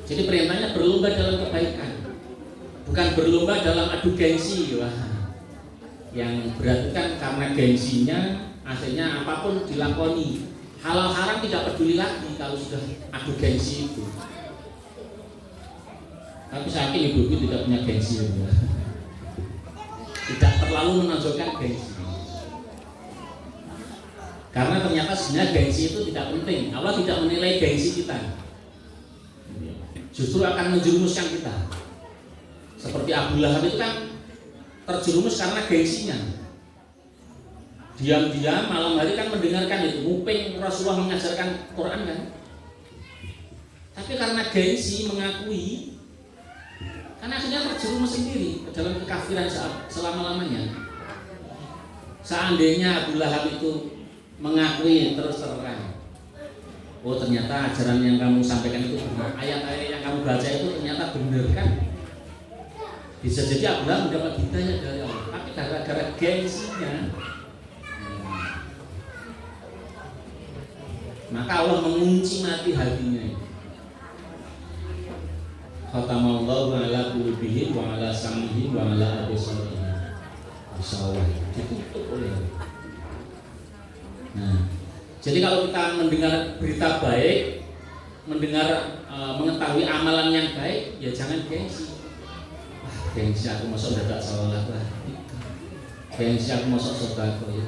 Jadi perintahnya berlomba dalam kebaikan, bukan berlomba dalam adu gengsi. Wah, yang berarti kan karena gengsinya akhirnya apapun dilakoni. Halal haram tidak peduli lagi kalau sudah adu gengsi itu. Tapi saya yakin ibu-ibu tidak punya gengsi ya. Tidak terlalu menonjolkan gengsi. Karena ternyata sebenarnya gengsi itu tidak penting. Allah tidak menilai gengsi kita. Justru akan menjerumuskan kita. Seperti Abu Lahab itu kan terjerumus karena gengsinya. Diam-diam malam hari kan mendengarkan itu, muping Rasulullah mengajarkan Quran kan. Tapi karena gengsi mengakui, karena akhirnya terjerumus sendiri ke dalam kekafiran selama-lamanya. Seandainya Abu Lahab itu mengakui terus terang, oh ternyata ajaran yang kamu sampaikan itu benar, ayat-ayat yang kamu baca itu ternyata benar kan. Bisa jadi Abu Lahab mendapat hidayah dari Allah, tapi gara-gara gengsinya, maka Allah mengunci mati hatinya. Khatamallahu ala qulubihim wa ala sam'ihim wa ala absarihim. Insyaallah ditutup oleh Allah. Nah, jadi kalau kita mendengar berita baik, mengetahui amalan yang baik, ya jangan gengsi. Wah, gengsi aku masuk dadak salat lah. Gengsi aku masuk sedekah ya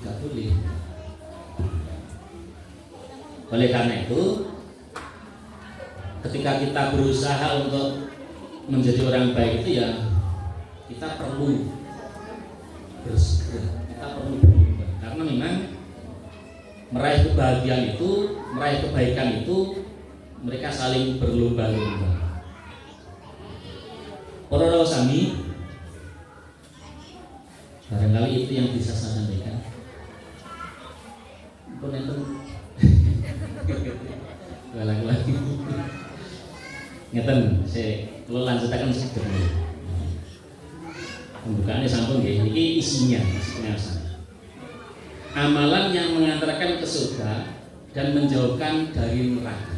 tidak boleh. Oleh karena itu, ketika kita berusaha untuk menjadi orang baik itu ya kita perlu bersegera, kita perlu berubah. Karena memang meraih kebahagiaan itu, meraih kebaikan itu mereka saling berlomba-lomba. Para sami, barangkali itu yang bisa saya sampaikan. Lagi ngeten, saya kalau lanjutakan sedikit. Pembukaannya sampun nggih, iki isinya, penjelasan. Amalan yang mengantarkan ke surga dan menjauhkan dari neraka.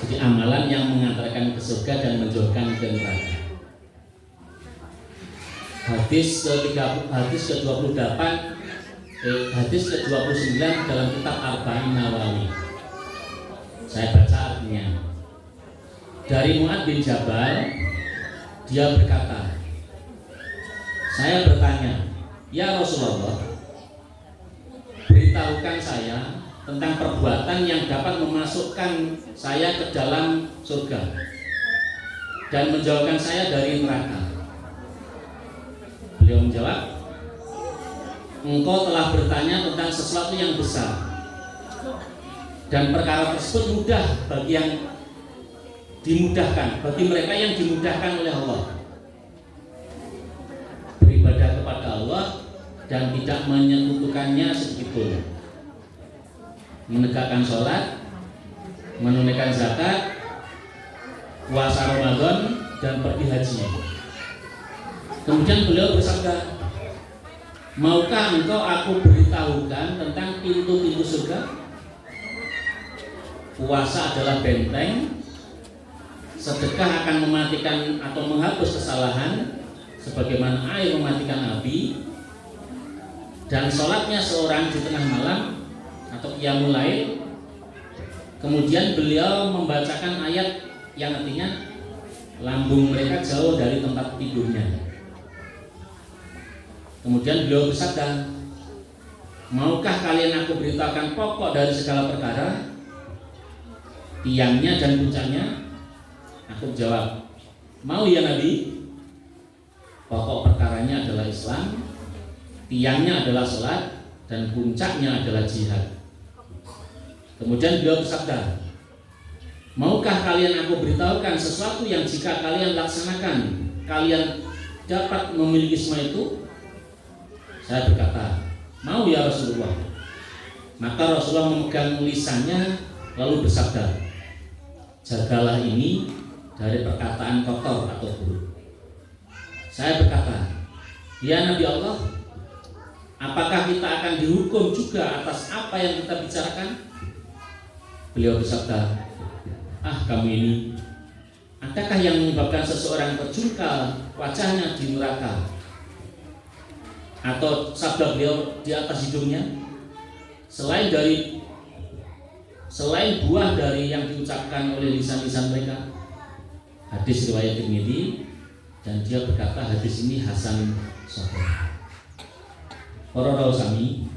Jadi amalan yang mengantarkan ke surga dan menjauhkan ke neraka. Hadis ke-28, hadis ke-29 dalam kitab Arba'in Nawawi. Saya baca artinya. Dari Mu'adz bin Jabal, dia berkata, saya bertanya, ya Rasulullah, beritahukan saya tentang perbuatan yang dapat memasukkan saya ke dalam surga dan menjauhkan saya dari neraka. Beliau menjawab, engkau telah bertanya tentang sesuatu yang besar dan perkara tersebut mudah bagi yang dimudahkan, bagi mereka yang dimudahkan oleh Allah, beribadah kepada Allah dan tidak menyekutukannya sedikitpun, menegakkan sholat, menunaikan zakat, puasa Ramadan dan pergi haji. Kemudian beliau bersabda, maukah engkau aku beritahukan tentang pintu-pintu surga? Puasa adalah benteng, sedekah akan mematikan atau menghapus kesalahan sebagaimana air mematikan api, dan sholatnya seorang di tengah malam atau qiyamul lail. Kemudian beliau membacakan ayat yang artinya lambung mereka jauh dari tempat tidurnya. Kemudian beliau bersabda, maukah kalian aku beritahukan pokok dari segala perkara, tiangnya dan puncaknya? Aku jawab, mau ya Nabi. Pokok perkaranya adalah Islam, tiangnya adalah sholat, dan puncaknya adalah jihad. Kemudian beliau bersabda, maukah kalian aku beritahukan sesuatu yang jika kalian laksanakan, kalian dapat memiliki semua itu? Saya berkata, mau ya Rasulullah. Maka Rasulullah memegang lisannya lalu bersabda, jagalah ini dari perkataan kotor atau buruk. Saya berkata, ya Nabi Allah, apakah kita akan dihukum juga atas apa yang kita bicarakan? Beliau bersabda, kamu ini, adakah yang menyebabkan seseorang terjungkal wajahnya di neraka? Atau sabda beliau di atas hidungnya, selain buah dari yang diucapkan oleh lisan-lisan mereka. Hadis riwayat Tirmidzi, dan dia berkata hadis ini hasan sahih. Para sami,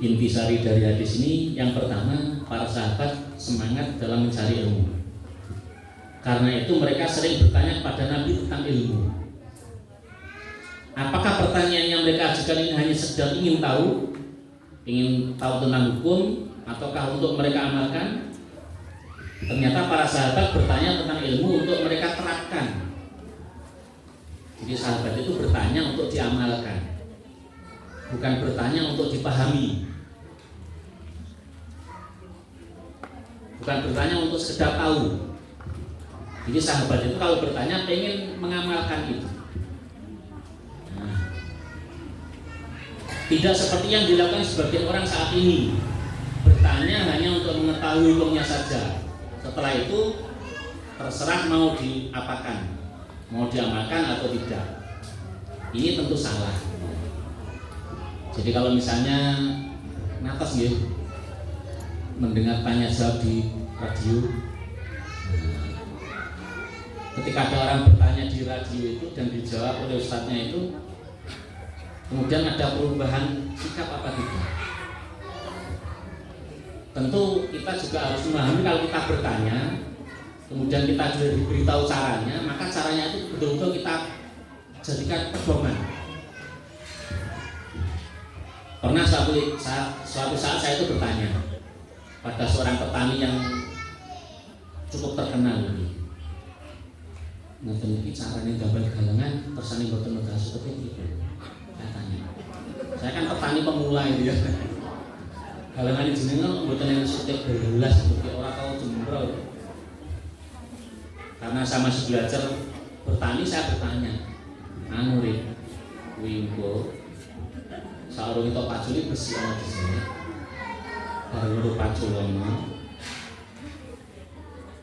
intisari dari hadis ini yang pertama, para sahabat semangat dalam mencari ilmu. Karena itu mereka sering bertanya kepada Nabi tentang ilmu. Apakah pertanyaan yang mereka ajukan ini hanya sekedar ingin tahu tentang hukum, ataukah untuk mereka amalkan? Ternyata para sahabat bertanya tentang ilmu untuk mereka terapkan. Jadi sahabat itu bertanya untuk diamalkan, bukan bertanya untuk dipahami. bukan bertanya untuk sekedar tahu. Jadi sahabat itu kalau bertanya pengen mengamalkan itu. Tidak seperti yang dilakukan sebagian orang saat ini, bertanya hanya untuk mengetahui hukumnya saja. Setelah itu terserah mau diapakan, mau diamalkan atau tidak. Ini tentu salah. Jadi kalau misalnya ngatas ya, mendengar tanya jawab di radio, ketika ada orang bertanya di radio itu dan dijawab oleh ustadznya itu, kemudian ada perubahan sikap apa tidak? Tentu kita juga harus memahami kalau kita bertanya, kemudian kita juga diberitahu caranya, maka caranya itu betul-betul kita jadikan pedoman. Pernah suatu saat saya itu bertanya pada seorang petani yang cukup terkenal ini. Nah, ini caranya gambar galengan tersani boten modal seperti itu. Saya kan petani pemula itu ya. Galengan jenengan mboten yang seperti belas seperti orang tahu jembrol. Karena saya masih belajar bertani, saya bertanya, anu ri, wingko, saurung itu paculi bersih ana di sini. Baru paculono.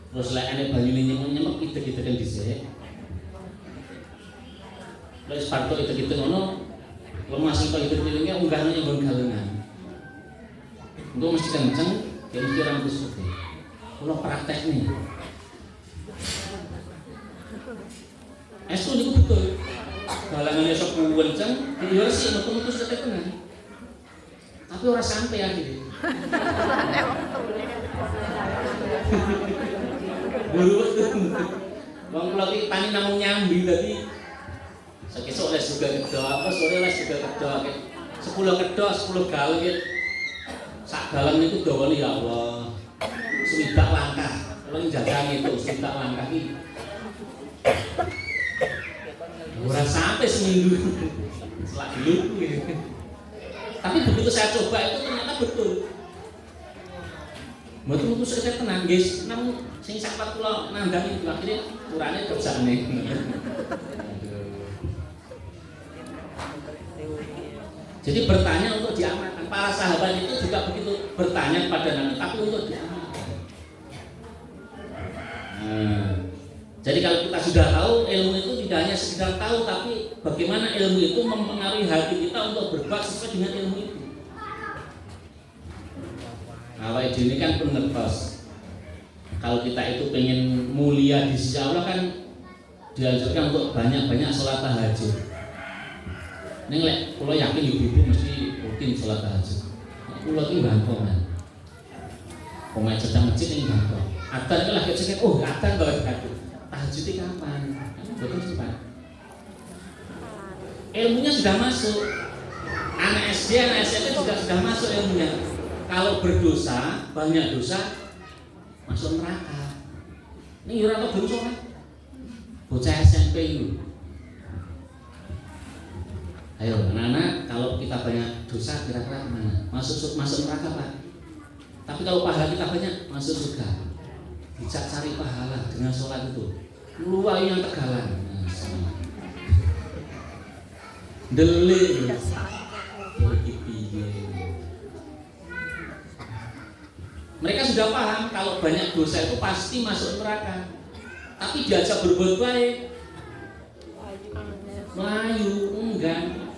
Terus lek ane banyune nyemuk ide-ide dhisik. Lek sparto ide-ide ngono kalau masih kok itu unggahnya yang galengan. Untuk mesti kenceng, kira-kira itu seperti. Kalau praktek nih, itu niku betul. Galengannya sok kenceng, dia sih metu-metu seperti tenan. Tapi orang sampai akhirnya. Dulu bang lagi tani namun nyambi tadi. Sekesok les juga kedok, apa sore les juga kedok, 10 kedok, 10 galon gitu. Sak galon itu dawane ya Allah, 20 langkah. Kalau jaga itu 20 langkah ini. Ora sampai seminggu, selak dulu. Tapi begitu saya coba itu ternyata betul. Betul saya tenang guys, namun sing sahabat kula nandang itu akhirnya kurangnya kerjane. Jadi bertanya untuk diamalkan. Para sahabat itu juga begitu bertanya kepada Nabi, tapi untuk diamalkan. Jadi kalau kita sudah tahu, ilmu itu tidak hanya sekedar tahu, tapi bagaimana ilmu itu mempengaruhi hati kita untuk berbuat sesuai dengan ilmu itu. Awal ini kan pengertos. Kalau kita itu pengen mulia di sisi Allah kan diajarkan untuk banyak-banyak sholat tahajud. Neng lek, kalau yakin ibu-ibu mesti rutin sholat tahajud. Kalau itu bangkong kan, pemain sedang masjid ini bangkong. Atan itu lagi cekek, oh atan bawa tahajud. Tahajud itu kapan? Betul cepat. Ilmunya sudah masuk. Anak SD, anak SMP juga sudah masuk ilmunya. Kalau berdosa, banyak dosa, masuk neraka. Ini orang belum sholat. Bocah SMP itu. Ayo anak-anak, kalau kita banyak dosa kira-kira kemana? Masuk neraka Pak. Tapi kalau pahala kita banyak, masuk surga. Bisa cari pahala dengan sholat itu. Luwai yang tegalan. Delik. Mereka sudah paham kalau banyak dosa itu pasti masuk neraka. Tapi diajak berbuat baik, melayu, enggak.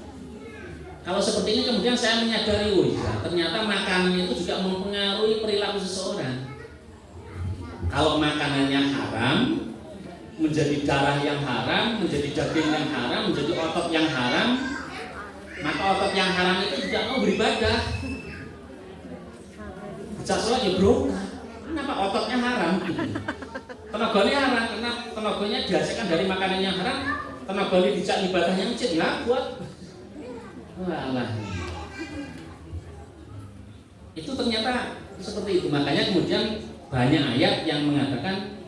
Kalau seperti ini kemudian saya menyadari, oh ya, ternyata makanan itu juga mempengaruhi perilaku seseorang. Kalau makanannya haram, menjadi darah yang haram, menjadi daging yang haram, menjadi otot yang haram, maka otot yang haram itu tidak mau beribadah. Bisa sholat ya bro, kenapa ototnya haram? Tenaganya haram, karena tenaganya dihasilkan dari makanan yang haram. Tenaganya dijak ibadahnya masjid, ya buat. Walah. Itu ternyata seperti itu. Makanya kemudian banyak ayat yang mengatakan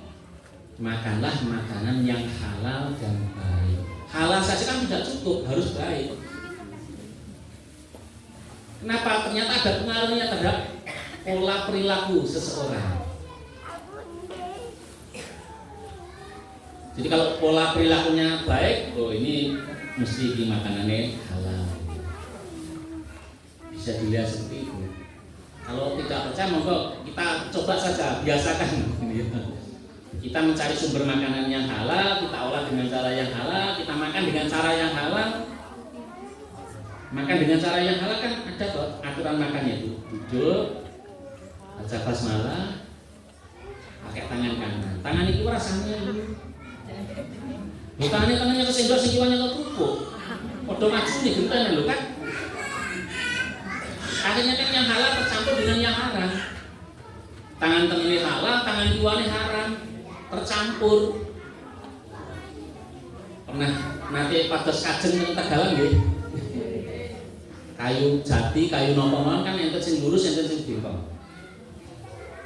makanlah makanan yang halal dan baik. Halal saja kan tidak cukup, harus baik. Kenapa? Ternyata ada pengaruhnya terhadap pola perilaku seseorang. Jadi kalau pola perilakunya baik, oh ini mesti di makanannya halal. Bisa dilihat seperti itu. Kalau tidak percaya, monggo kita coba saja, biasakan. Kita mencari sumber makanan yang halal, kita olah dengan cara yang halal, kita makan dengan cara yang halal. Makan dengan cara yang halal kan ada kok aturan makannya itu. Duduk, baca basmalah, pakai tangan kanan. Tangan itu rasanya tangannya kesenggol sekiwannya ke kerupuk. Podo maju nih genten lho kan. Akhirnya kan yang halal tercampur dengan yang haram. Tangan tengene halal, tangan kiwane haram, tercampur. Pernah nanti pados kajeng teng Tegalan nggih. Kayu jati, kayu nopo-nopo kan enten sing lurus, enten sing bengkong.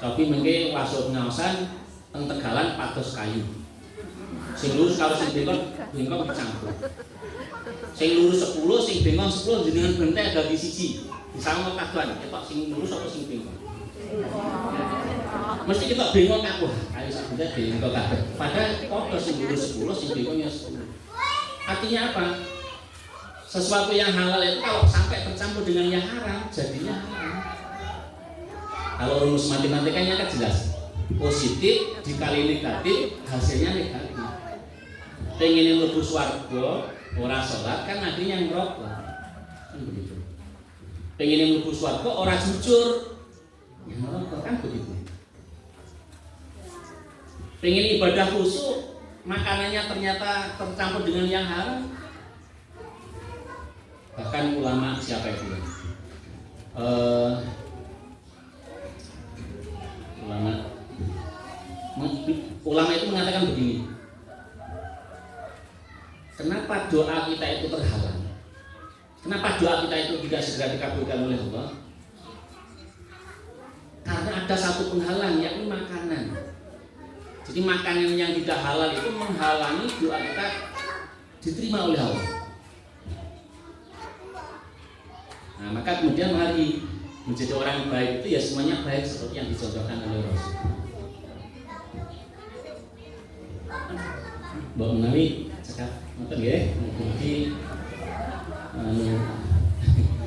Tapi mengke wasuk ngaosan teng Tegalan pados kayu. Sing lurus karo sing bengkong dicampur. Sing lurus 10, sing bengkong 10 jenengan bentek dadi siji. Disama kaduan, ketok sing lurus apa sing bengkong. Mesti kita bengkong kabeh. Ayo sak bentek bengkong kabeh. Padahal padha sing lurus 10, sing bengkong ya 10. Artinya apa? Sesuatu yang halal itu kalau sampai tercampur dengan yang haram, jadinya haram. Kalau rumus matematikanya kan jelas. Positif dikali negatif, hasilnya negatif. Pengen mlebu swarga, ora salat kan akhirnya ngerokok. Kan begitu. Pengen mlebu swarga, ora jujur, ya ngerokok kan begitu. Pengen ibadah khusyuk, makanannya ternyata tercampur dengan yang haram. Bahkan ulama siapa itu? Ulama itu mengatakan begini. Kenapa doa kita itu terhalang? Kenapa doa kita itu tidak segera dikabulkan oleh Allah? Karena ada satu penghalang, yakni makanan. Jadi makanan yang tidak halal itu menghalangi doa kita diterima oleh Allah. Nah, maka kemudian mari menjadi orang baik itu ya semuanya baik seperti yang dicontohkan oleh Rasul. Mbak menawi cekap ngoten nggih, mugi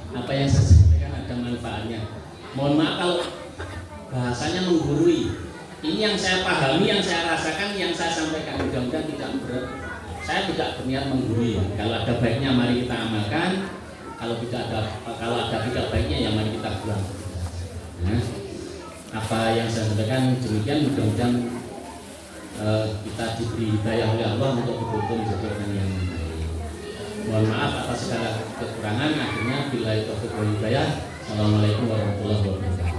apa yang saya sampaikan ada manfaatnya. Mohon maaf kalau bahasanya menggurui. Ini yang saya pahami, yang saya rasakan, yang saya sampaikan. Mudah-mudahan tidak berat. Saya tidak berniat menggurui. Kalau ada baiknya mari kita amalkan. Kalau ada tidak baiknya ya mari kita buang. Nah, apa yang saya sampaikan demikian, mudah-mudahan kita diberi hidayah oleh Allah untuk betul-betul menjadi orang yang baik. Mohon maaf atas segala kekurangan. Akhirnya bila itu hidayah. Assalamualaikum warahmatullahi wabarakatuh.